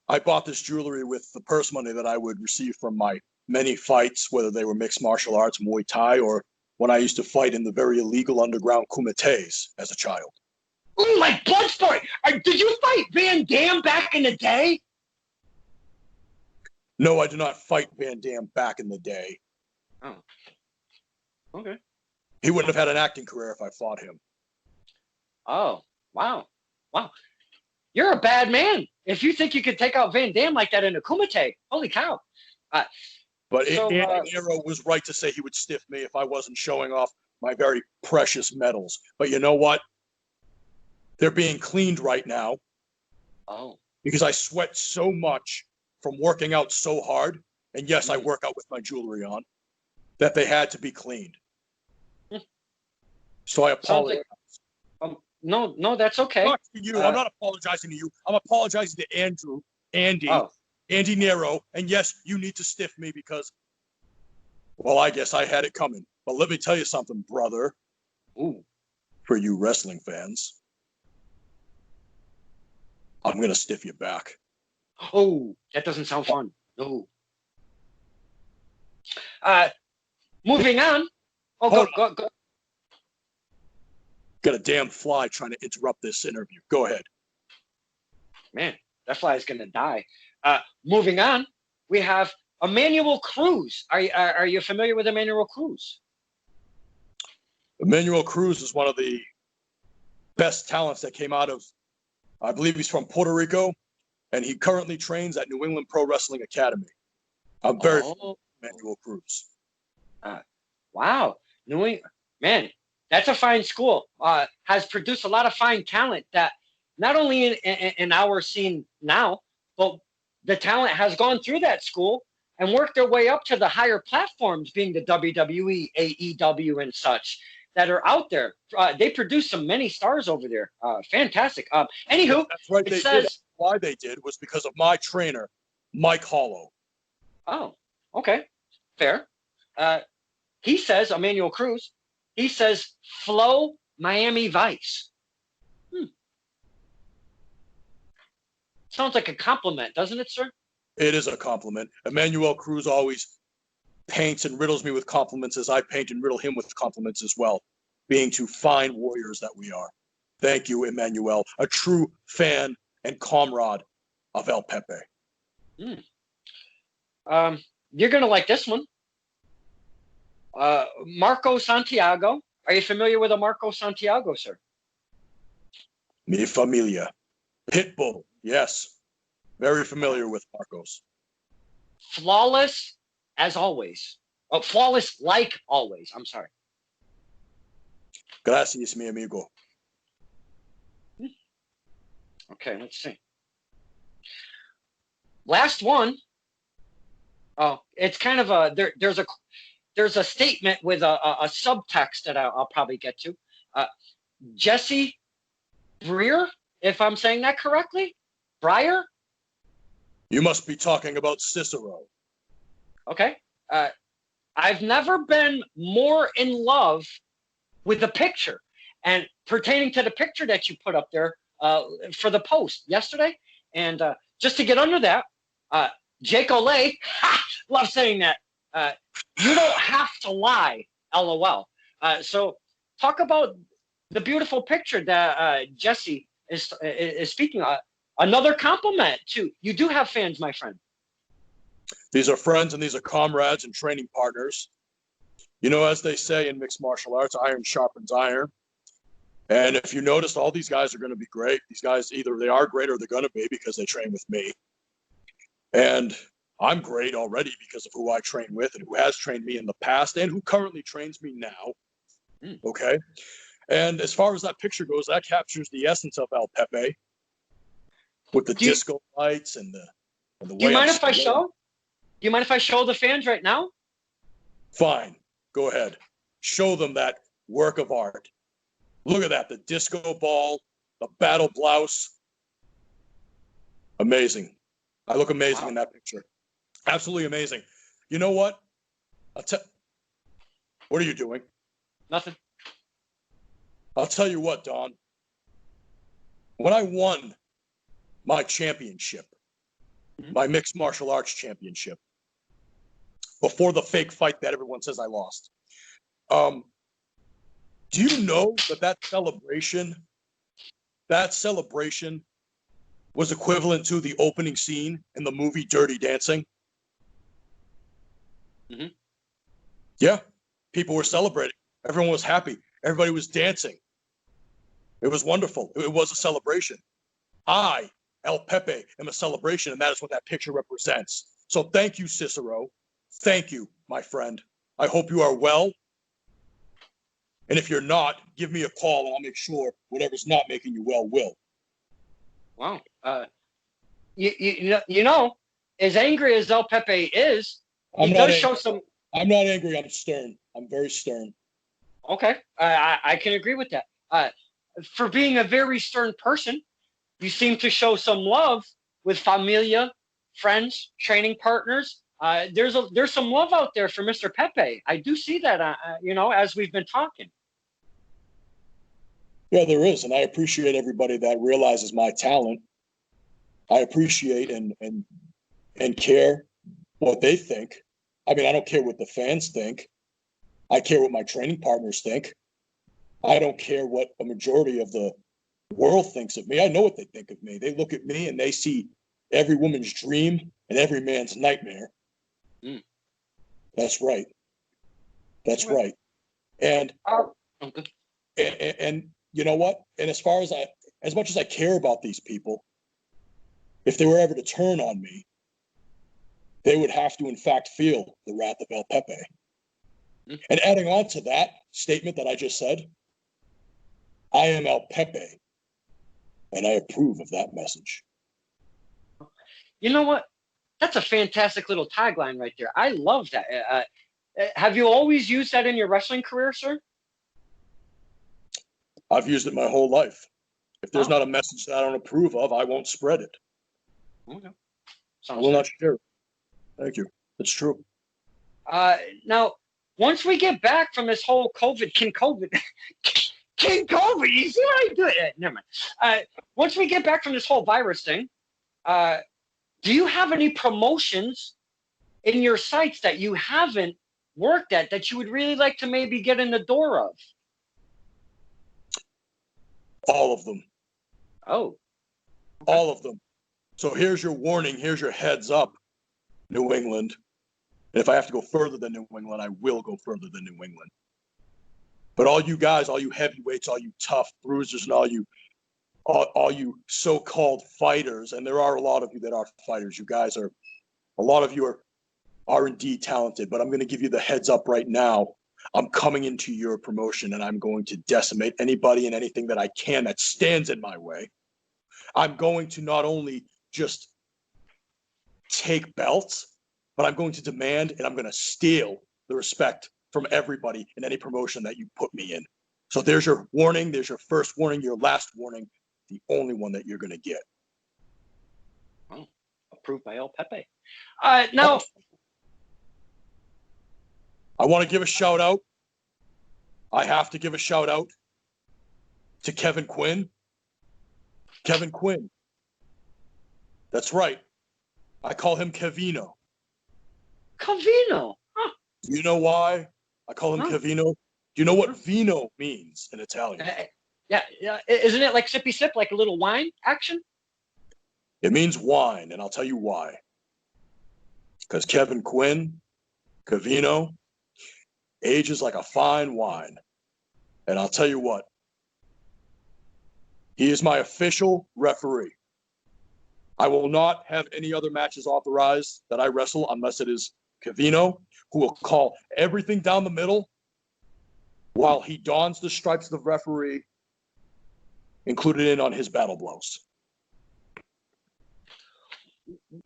I bought this jewelry with the purse money that I would receive from my many fights, whether they were mixed martial arts, Muay Thai, or when I used to fight in the very illegal underground kumites as a child. Ooh, like Bloodsport. Did you fight Van Damme back in the day? No, I did not fight Van Damme back in the day. Oh. Okay. He wouldn't have had an acting career if I fought him. Oh, wow. Wow. You're a bad man if you think you could take out Van Damme like that in a kumite. Holy cow. But So, Andy Nero was right to say he would stiff me if I wasn't showing off my very precious medals. But you know what? They're being cleaned right now. Oh. Because I sweat so much from working out so hard. And yes, I work out with my jewelry on, that they had to be cleaned. So I apologize. No, that's okay. Not to you. I'm not apologizing to you. I'm apologizing to Andy Nero. And yes, you need to stiff me because, well, I guess I had it coming. But let me tell you something, brother. Ooh. For you wrestling fans, I'm going to stiff you back. Oh, that doesn't sound fun. No. Moving on. Oh, go. Got a damn fly trying to interrupt this interview. Go ahead. Man, that fly is going to die. Moving on, we have Emmanuel Cruz. Are you familiar with Emmanuel Cruz? Emmanuel Cruz is one of the best talents that came out of, I believe he's from Puerto Rico, and he currently trains at New England Pro Wrestling Academy. I'm very familiar with Emmanuel Cruz. Wow. Man, that's a fine school. Has produced a lot of fine talent that not only in our scene now, but the talent has gone through that school and worked their way up to the higher platforms, being the WWE, AEW, and such that are out there. They produced some many stars over there. Fantastic. Anywho, that's right. They did. Why they did was because of my trainer, Mike Hollow. Oh, okay, fair. He says, Emmanuel Cruz, he says, flow Miami Vice. Sounds like a compliment, doesn't it, sir? It is a compliment. Emmanuel Cruz always paints and riddles me with compliments as I paint and riddle him with compliments as well, being two fine warriors that we are. Thank you, Emmanuel, a true fan and comrade of El Pepe. You're going to like this one. Marco Santiago. Are you familiar with a Marco Santiago, sir? Mi familia. Pitbull. Yes. Very familiar with Marcos. Flawless as always. Oh, flawless like always. I'm sorry. Gracias, mi amigo. Okay, let's see. Last one. Oh, it's kind of a there's a statement with a subtext that I'll probably get to. Jesse Breer, if I'm saying that correctly, Breyer. You must be talking about Cicero. Okay. I've never been more in love with the picture, and pertaining to the picture that you put up there for the post yesterday, and just to get under that, Jake Olay, love saying that. You don't have to lie, LOL. So talk about the beautiful picture that Jesse is speaking of. Another compliment too. You do have fans, my friend. These are friends and these are comrades and training partners. You know, as they say in mixed martial arts, iron sharpens iron. And if you notice, all these guys are going to be great. These guys, either they are great or they're going to be because they train with me. And I'm great already because of who I train with and who has trained me in the past and who currently trains me now. Okay. And as far as that picture goes, that captures the essence of El Pepe with the disco lights and the way. Do you mind if I show? Do you mind if I show the fans right now? Fine. Go ahead. Show them that work of art. Look at that. The disco ball, the battle blouse. Amazing. I look amazing in that picture. Absolutely amazing. You know what? What are you doing? Nothing. I'll tell you what, Don. When I won my championship, my mixed martial arts championship, before the fake fight that everyone says I lost, do you know that celebration was equivalent to the opening scene in the movie Dirty Dancing? Mm-hmm. Yeah, people were celebrating. Everyone was happy. Everybody was dancing. It was wonderful. It was a celebration. I, El Pepe, am a celebration, and that is what that picture represents. So thank you, Cicero. Thank you, my friend. I hope you are well. And if you're not, give me a call, and I'll make sure whatever's not making you well will. Wow. You know, as angry as El Pepe is, he does show some. I'm not angry. I'm stern. I'm very stern. Okay, I can agree with that. For being a very stern person, you seem to show some love with familia, friends, training partners. There's some love out there for Mr. Pepe. I do see that, as we've been talking. Yeah, there is, and I appreciate everybody that realizes my talent. I appreciate and care what they think. I mean, I don't care what the fans think. I care what my training partners think. I don't care what a majority of the world thinks of me. I know what they think of me. They look at me and they see every woman's dream and every man's nightmare. Mm. That's right. That's right. And and you know what? And as much as I care about these people, if they were ever to turn on me, they would have to, in fact, feel the wrath of El Pepe. Mm. And adding on to that statement that I just said, I am El Pepe, and I approve of that message. You know what? That's a fantastic little tagline right there. I love that. Have you always used that in your wrestling career, sir? I've used it my whole life. If there's not a message that I don't approve of, I won't spread it. Okay. I will not share it. Thank you. It's true. Now, once we get back from this whole King COVID, you see what I do? Never mind. Once we get back from this whole virus thing, do you have any promotions in your sites that you haven't worked at that you would really like to maybe get in the door of? All of them. Oh. Okay. All of them. So here's your warning. Here's your heads up, New England. And if I have to go further than New England, I will go further than New England. But all you guys, all you heavyweights, all you tough bruisers, and all you so-called fighters, and there are a lot of you that are fighters. You guys are, a lot of you are indeed talented, but I'm going to give you the heads up right now. I'm coming into your promotion, and I'm going to decimate anybody and anything that I can that stands in my way. I'm going to not only just take belts, but I'm going to demand and I'm going to steal the respect from everybody in any promotion that you put me in. So there's your warning. There's your first warning, your last warning, the only one that you're going to get. Oh, approved by El Pepe. Now, I want to give a shout out. I have to give a shout out to Kevin Quinn. Kevin Quinn. That's right. I call him Kevino. Kevino? Huh. Do you know why I call him Kevino? Do you know what vino means in Italian? Yeah. Isn't it like sippy sip, like a little wine action? It means wine, and I'll tell you why. Because Kevin Quinn, Kevino, ages like a fine wine. And I'll tell you what. He is my official referee. I will not have any other matches authorized that I wrestle unless it is Kevino, who will call everything down the middle while he dons the stripes of the referee, included in on his battle blows.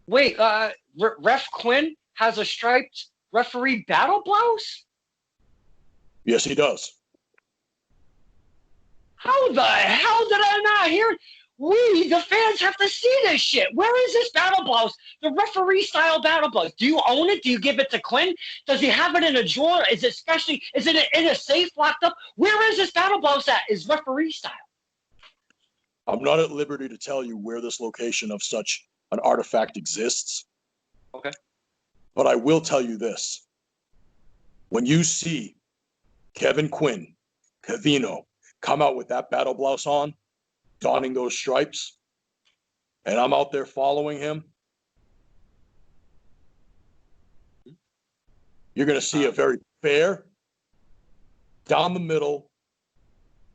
Wait, Ref Quinn has a striped referee battle blouse? Yes, he does. How the hell did I not hear it? We, the fans, have to see this shit. Where is this battle blouse? The referee style battle blouse. Do you own it? Do you give it to Quinn? Does he have it in a drawer? Is it in a safe locked up? Where is this battle blouse at? Is referee style? I'm not at liberty to tell you where this location of such an artifact exists. Okay. But I will tell you this. When you see Kevin Quinn, Cavino, come out with that battle blouse on, donning those stripes, and I'm out there following him, you're going to see a very fair, down the middle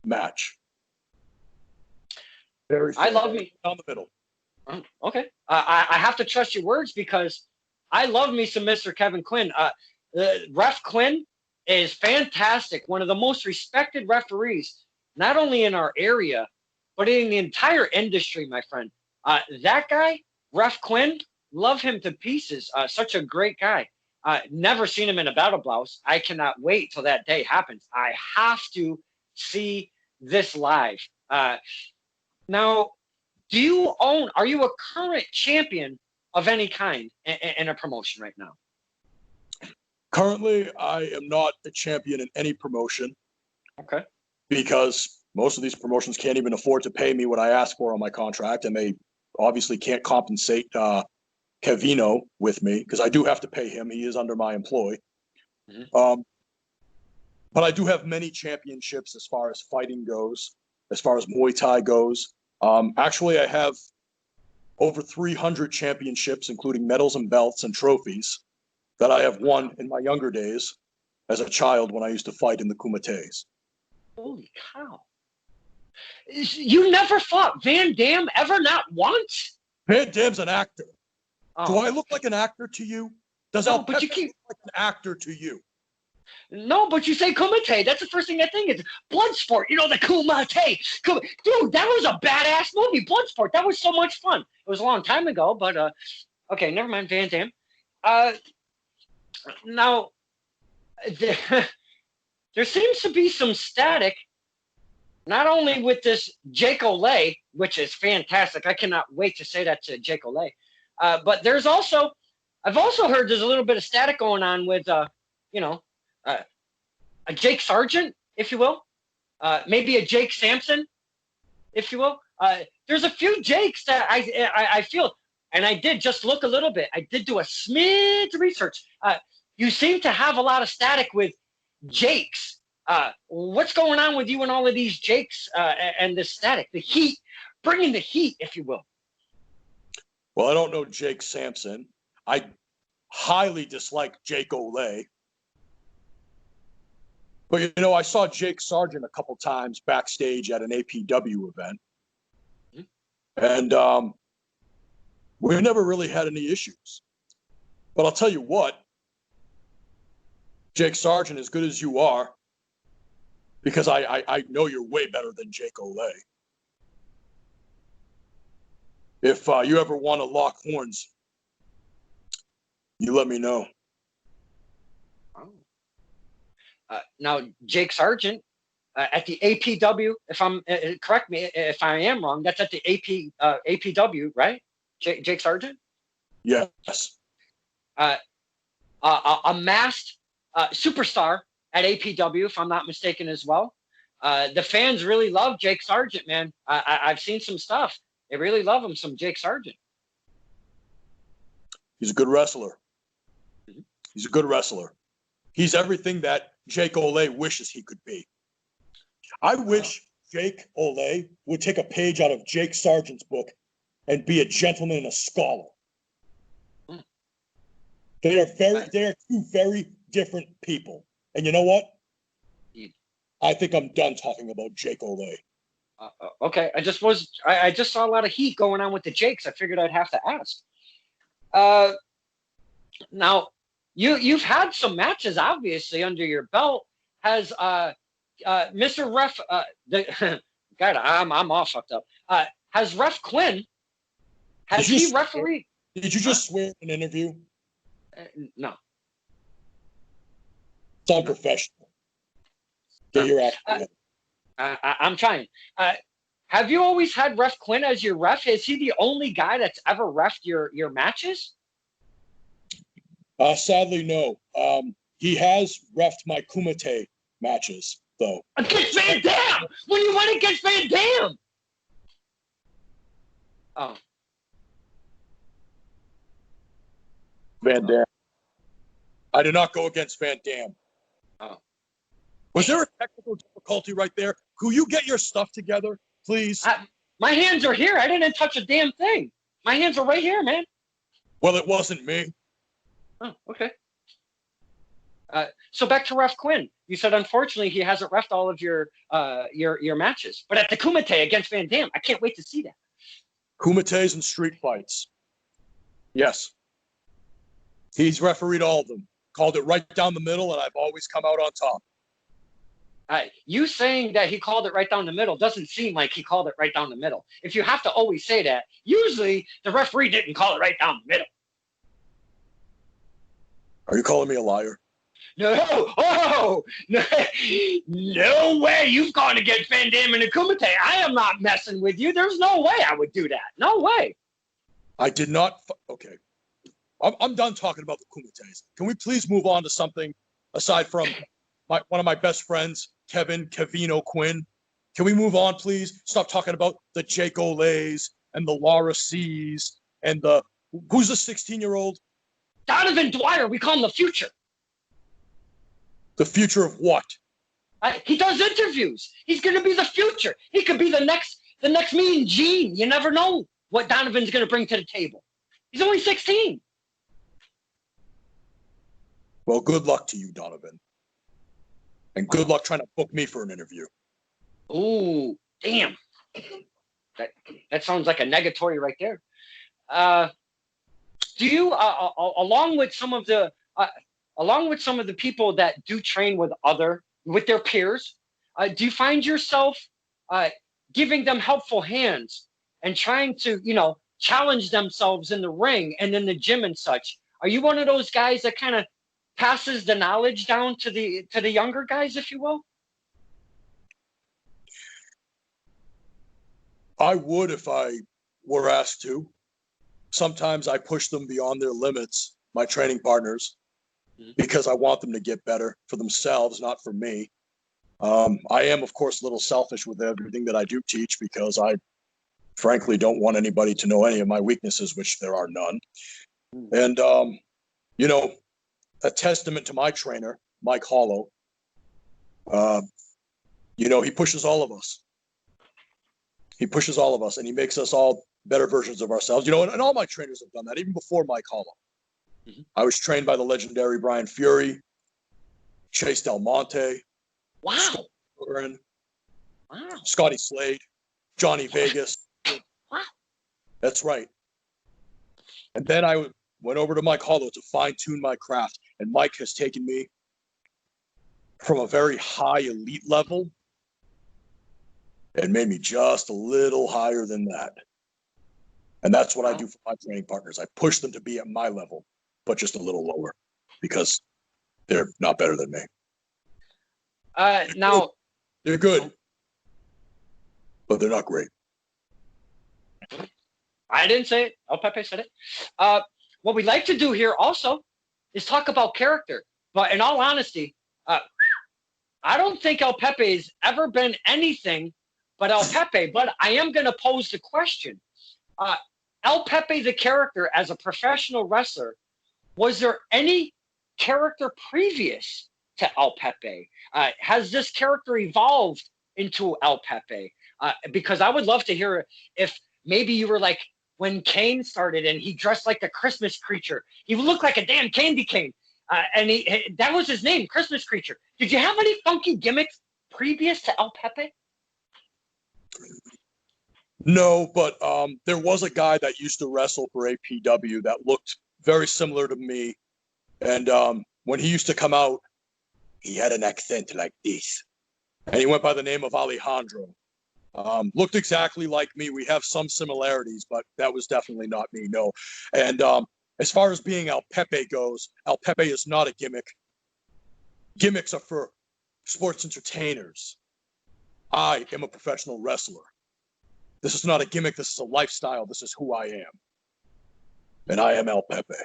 match. Very fair, I love me down the middle. Okay. I have to trust your words because I love me some Mr. Kevin Quinn. Ref Quinn is fantastic. One of the most respected referees, not only in our area, but in the entire industry, my friend. That guy, Ref Quinn, love him to pieces. Such a great guy. Never seen him in a battle blouse. I cannot wait till that day happens. I have to see this live. Now, are you a current champion of any kind in a promotion right now? Currently, I am not a champion in any promotion. Okay. Because most of these promotions can't even afford to pay me what I ask for on my contract, and they obviously can't compensate Cavino with me because I do have to pay him. He is under my employ. Mm-hmm. But I do have many championships as far as fighting goes, as far as Muay Thai goes. Actually, I have over 300 championships, including medals and belts and trophies that I have won in my younger days as a child when I used to fight in the Kumites. Holy cow. You never fought Van Damme ever, not once? Van Damme's an actor. Oh. Do I look like an actor to you? Does no, Peppe look like an actor to you? No, but you say Kumite. That's the first thing I think. It's Bloodsport. You know, the Kumite. Dude, that was a badass movie, Bloodsport. That was so much fun. It was a long time ago, but okay, never mind, Van Damme. Now, there seems to be some static, not only with this Jake Olay, which is fantastic. I cannot wait to say that to Jake Olay. But I've also heard there's a little bit of static going on with, a Jake Sargent, if you will. Maybe a Jake Sampson, if you will. There's a few Jakes that I feel, and I did just look a little bit. I did do a smidge research. You seem to have a lot of static with Jakes. What's going on with you and all of these Jakes and the static, the heat, bringing the heat, if you will? Well, I don't know Jake Sampson. I highly dislike Jake Olay. But, I saw Jake Sargent a couple times backstage at an APW event. And we never really had any issues. But I'll tell you what, Jake Sargent, as good as you are, because I know you're way better than Jake Olay. If you ever want to lock horns, you let me know. Now, Jake Sargent at the APW, if I'm correct me if I am wrong, that's at the APW, right? Jake Sargent? Yes. A masked superstar at APW, if I'm not mistaken, as well. The fans really love Jake Sargent, man. I've seen some stuff. They really love him, some Jake Sargent. He's a good wrestler. Mm-hmm. He's a good wrestler. He's everything that Jake Olay wishes he could be. I wish Jake Olay would take a page out of Jake Sargent's book and be a gentleman and a scholar. Mm. They are two very different people. And you know what? I think I'm done talking about Jake Olay. Okay, I just saw a lot of heat going on with the Jakes. I figured I'd have to ask. Now, you've had some matches obviously under your belt. Has Mr. Ref God, I'm all fucked up. Has Ref Quinn he refereed? Did you just swear in an interview? No. It's unprofessional. Get your act together. I'm trying. Have you always had Ref Quinn as your ref? Is he the only guy that's ever refed your matches? Sadly, no. He has refed my Kumite matches, though. Against Van Damme! When you went against Van Damme! Oh. Van Damme. I did not go against Van Damme. Oh. Was there a technical difficulty right there? Could you get your stuff together, please? My hands are here. I didn't touch a damn thing. My hands are right here, man. Well, it wasn't me. Oh, okay. So back to Ref Quinn. You said unfortunately he hasn't refed all of your matches, but at the Kumite against Van Damme, I can't wait to see that. Kumites and street fights. Yes. He's refereed all of them. Called it right down the middle, and I've always come out on top. You saying that he called it right down the middle doesn't seem like he called it right down the middle. If you have to always say that, usually the referee didn't call it right down the middle. Are you calling me a liar? No, no way. You've gone against Van Damme and the Kumite. I am not messing with you. There's no way I would do that. No way. I did not. Okay. I'm done talking about the Kumites. Can we please move on to something aside from one of my best friends, Kevino Quinn? Can we move on, please? Stop talking about the Jake Olays and the Laura C's and who's the 16-year-old? Donovan Dwyer. We call him the future. The future of what? He does interviews. He's going to be the future. He could be the next Mean Gene. You never know what Donovan's going to bring to the table. He's only 16. Well, good luck to you, Donovan. And good luck trying to book me for an interview. Ooh, damn. That sounds like a negatory right there. Do you, along with some of the people that do train with their peers, do you find yourself giving them helpful hands and trying to, challenge themselves in the ring and in the gym and such? Are you one of those guys that kind of passes the knowledge down to the younger guys, if you will? I would if I were asked to. Sometimes I push them beyond their limits, my training partners, because I want them to get better for themselves, not for me. I am, of course, a little selfish with everything that I do teach because I frankly don't want anybody to know any of my weaknesses, which there are none. And, a testament to my trainer, Mike Hollow, he pushes all of us. He pushes all of us, and he makes us all better versions of ourselves. And all my trainers have done that, even before Mike Hollow. Mm-hmm. I was trained by the legendary Brian Fury, Chase Del Monte, wow, Scott Curran, wow, Scotty Slade, Johnny Vegas. Wow. That's right. And then I went over to Mike Hollow to fine-tune my craft, and Mike has taken me from a very high elite level and made me just a little higher than that. And that's what I do for my training partners. I push them to be at my level, but just a little lower because they're not better than me. Now, they're good, but they're not great. I didn't say it. El Pepe said it. What we like to do here also is talk about character. But in all honesty, I don't think El Pepe's ever been anything but El Pepe. But I am going to pose the question. El Pepe, the character, as a professional wrestler, was there any character previous to El Pepe? Has this character evolved into El Pepe? Because I would love to hear if maybe you were like when Kane started and he dressed like the Christmas creature. He looked like a damn candy cane. And that was his name, Christmas creature. Did you have any funky gimmicks previous to El Pepe? No, but there was a guy that used to wrestle for APW that looked very similar to me. And when he used to come out, he had an accent like this. And he went by the name of Alejandro. Looked exactly like me. We have some similarities, but that was definitely not me, no. And as far as being El Pepe goes, El Pepe is not a gimmick. Gimmicks are for sports entertainers. I am a professional wrestler. This is not a gimmick. This is a lifestyle. This is who I am. And I am El Pepe.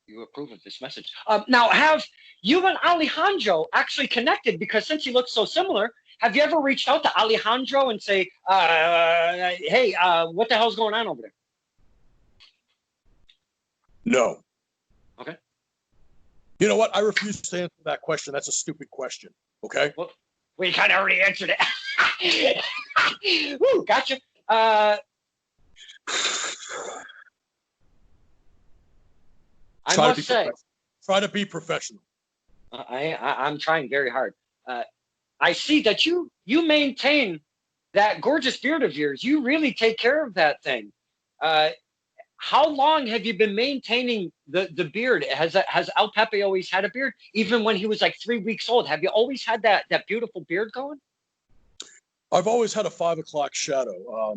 You approve of this message. Now, have you and Alejandro actually connected? Because since you look so similar, have you ever reached out to Alejandro and say, hey, what the hell's going on over there? No. Okay. You know what? I refuse to answer that question. That's a stupid question. Okay? Well, we kind of already answered it. Woo, gotcha. I must say, try to be professional. I'm trying very hard. I see that you maintain that gorgeous beard of yours. You really take care of that thing. How long have you been maintaining the beard? Has El Pepe always had a beard? Even when he was like 3 weeks old, have you always had that beautiful beard going? I've always had a 5 o'clock shadow.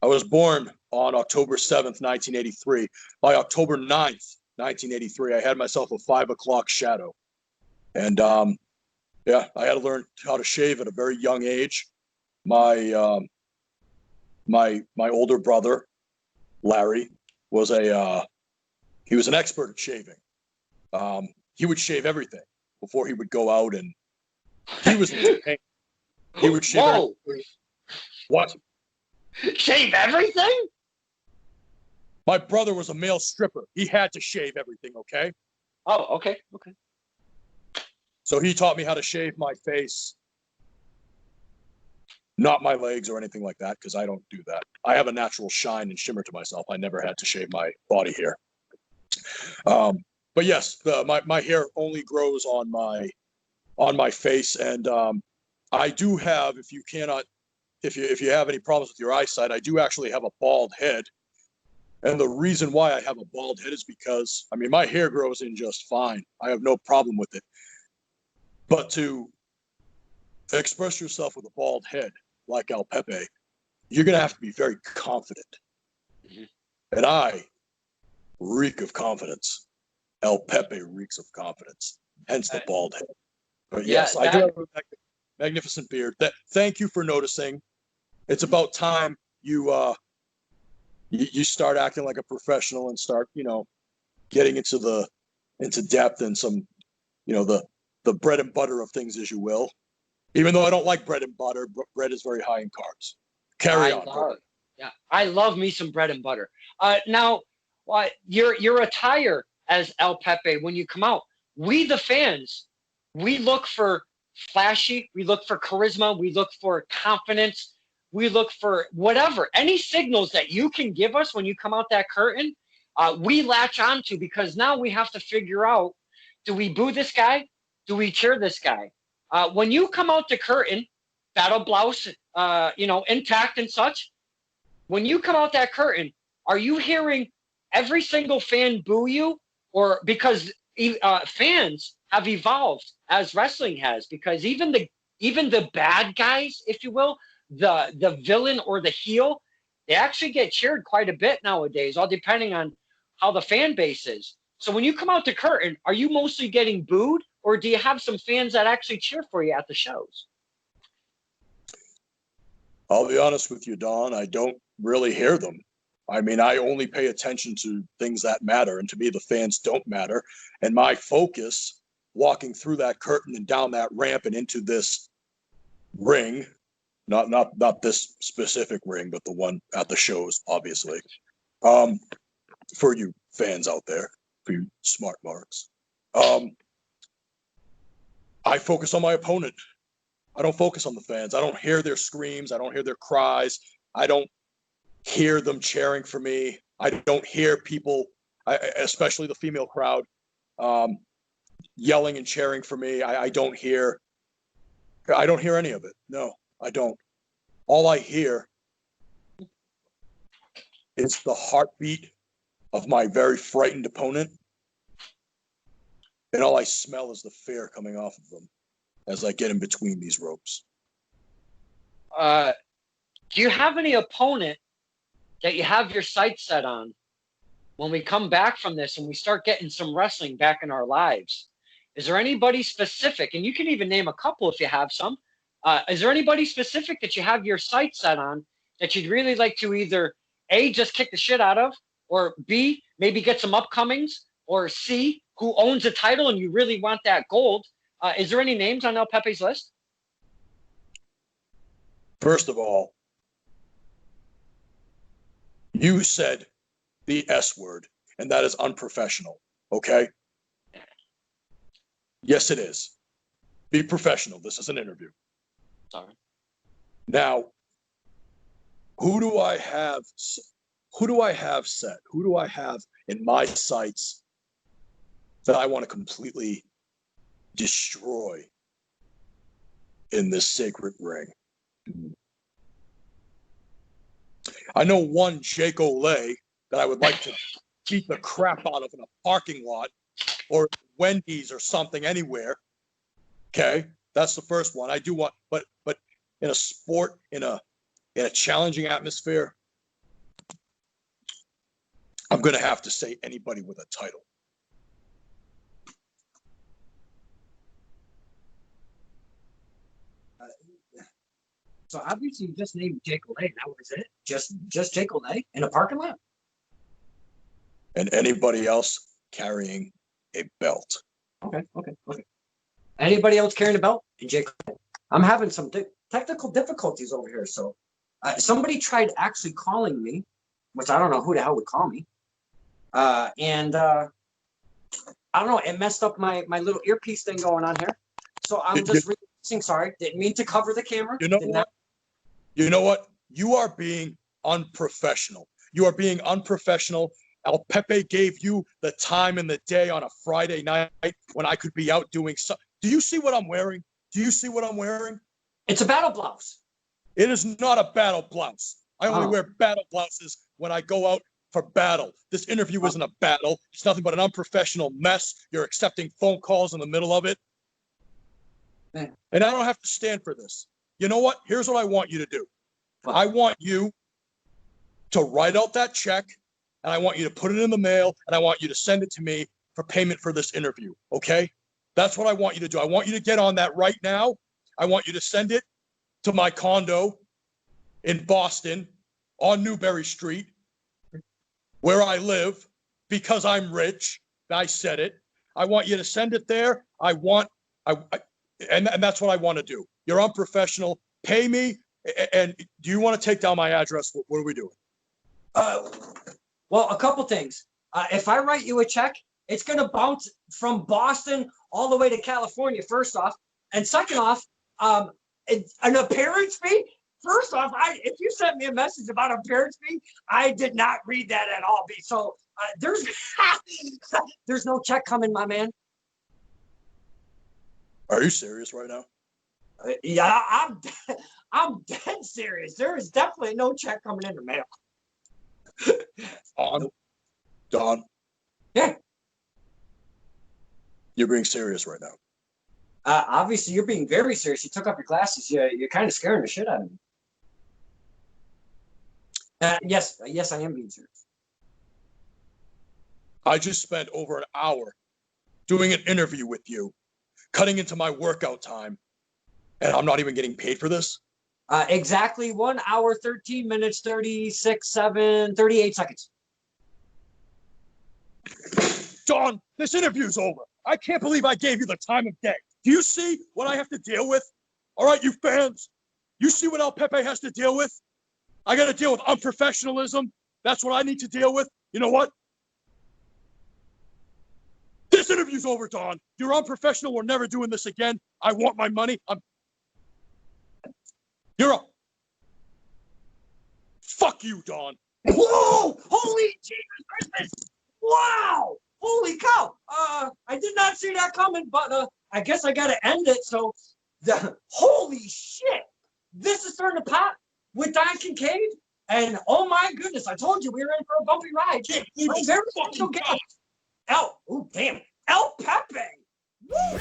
I was born on October 7th, 1983. By October 9th, 1983, I had myself a 5 o'clock shadow. And yeah, I had to learn how to shave at a very young age. My older brother, Larry, was he was an expert at shaving. He would shave everything before he would go out, and he was he would shave everything. What? Shave everything? My brother was a male stripper. He had to shave everything, okay? Oh, okay. So he taught me how to shave my face, not my legs or anything like that, because I don't do that. I have a natural shine and shimmer to myself. I never had to shave my body hair. But yes, my hair only grows on my face, and I do have, if you have any problems with your eyesight, I do actually have a bald head. And the reason why I have a bald head is because, I mean, my hair grows in just fine. I have no problem with it. But to express yourself with a bald head, like El Pepe, you're going to have to be very confident. Mm-hmm. And I reek of confidence. El Pepe reeks of confidence, hence the bald head. But yes, I do have a magnificent beard. Thank you for noticing. It's about time you start acting like a professional and start, getting into depth and some, the bread and butter of things, as you will. Even though I don't like bread and butter, bread is very high in carbs. Carry on. I love me some bread and butter. Now, your attire as El Pepe, when you come out, we the fans, we look for flashy, we look for charisma, we look for confidence, we look for whatever, any signals that you can give us when you come out that curtain, we latch onto, because now we have to figure out, do we boo this guy? Do we cheer this guy? When you come out the curtain, battle blouse, intact and such, when you come out that curtain, are you hearing every single fan boo you? Or because fans have evolved as wrestling has, because even the bad guys, if you will, the villain or the heel, they actually get cheered quite a bit nowadays, all depending on how the fan base is. So when you come out the curtain, are you mostly getting booed, or do you have some fans that actually cheer for you at the shows? I'll be honest with you, Don. I don't really hear them. I mean, I only pay attention to things that matter, and to me, the fans don't matter. And my focus, walking through that curtain and down that ramp and into this ring, not this specific ring, but the one at the shows, obviously. For you fans out there, for you smart marks, I focus on my opponent. I don't focus on the fans. I don't hear their screams. I don't hear their cries. I don't hear them cheering for me. I don't hear people, especially the female crowd, yelling and cheering for me. I don't hear any of it. No, I don't. All I hear is the heartbeat of my very frightened opponent, and all I smell is the fear coming off of them as I get in between these ropes. Do you have any opponent that you have your sights set on when we come back from this and we start getting some wrestling back in our lives? Is there anybody specific, and you can even name a couple if you have some, Is there anybody specific that you have your sights set on that you'd really like to either A, just kick the shit out of, or B, maybe get some upcomings, or C, who owns a title and you really want that gold? Is there any names on El Pepe's list? First of all, you said the S word, and that is unprofessional, okay? Yes, it is. Be professional. This is an interview. Sorry. Now, who do I have set? Who do I have in my sights that I want to completely destroy in this sacred ring? I know one Jake Olay that I would like to beat the crap out of in a parking lot or Wendy's or something anywhere. Okay, that's the first one. I do want, but in a sport, in a challenging atmosphere, I'm going to have to say anybody with a title. So obviously you just named Jake Olay. That was it? Just Jake Olay in a parking lot? And anybody else carrying a belt. Okay. Anybody else carrying a belt? And Jake Olay. I'm having some technical difficulties over here. So somebody tried actually calling me, which I don't know who the hell would call me. And I don't know, it messed up my little earpiece thing going on here. So I'm just releasing, sorry. Didn't mean to cover the camera. You know what? You know what? You are being unprofessional. You are being unprofessional. El Pepe gave you the time in the day on a Friday night when I could be out doing something. Do you see what I'm wearing? Do you see what I'm wearing? It's a battle blouse. It is not a battle blouse. I only wear battle blouses when I go out for battle. This interview isn't a battle. It's nothing but an unprofessional mess. You're accepting phone calls in the middle of it. Man. And I don't have to stand for this. You know what? Here's what I want you to do. What? I want you to write out that check, and I want you to put it in the mail, and I want you to send it to me for payment for this interview, okay? That's what I want you to do. I want you to get on that right now. I want you to send it to my condo in Boston on Newbury Street, where I live, because I'm rich. I said it. I want you to send it there. And that's what I want to do. You're unprofessional. Pay me. And do you want to take down my address? What are we doing? Well, a couple things. If I write you a check, it's going to bounce from Boston all the way to California, first off. And second off, an appearance fee. First off, if you sent me a message about appearance fee, I did not read that at all. So there's no check coming, my man. Are you serious right now? Yeah, I'm dead serious. There is definitely no check coming in the mail. Don. Yeah. You're being serious right now. Obviously, you're being very serious. You took off your glasses. You're kind of scaring the shit out of me. Yes, I am being serious. I just spent over an hour doing an interview with you, cutting into my workout time, and I'm not even getting paid for this? Exactly 1 hour, 13 minutes, 38 seconds. Don, this interview's over. I can't believe I gave you the time of day. Do you see what I have to deal with? All right, you fans, you see what El Pepe has to deal with? I got to deal with unprofessionalism. That's what I need to deal with. You know what? This interview's over, Don. You're unprofessional. We're never doing this again. I want my money. You're up. Fuck you, Don. Whoa! Holy Jesus Christmas! Wow! Holy cow! I did not see that coming, but I guess I gotta end it. So, holy shit! This is starting to pop with Don Kincaid, and oh my goodness! I told you we were in for a bumpy ride. My very special guest, El Pepe. Woo!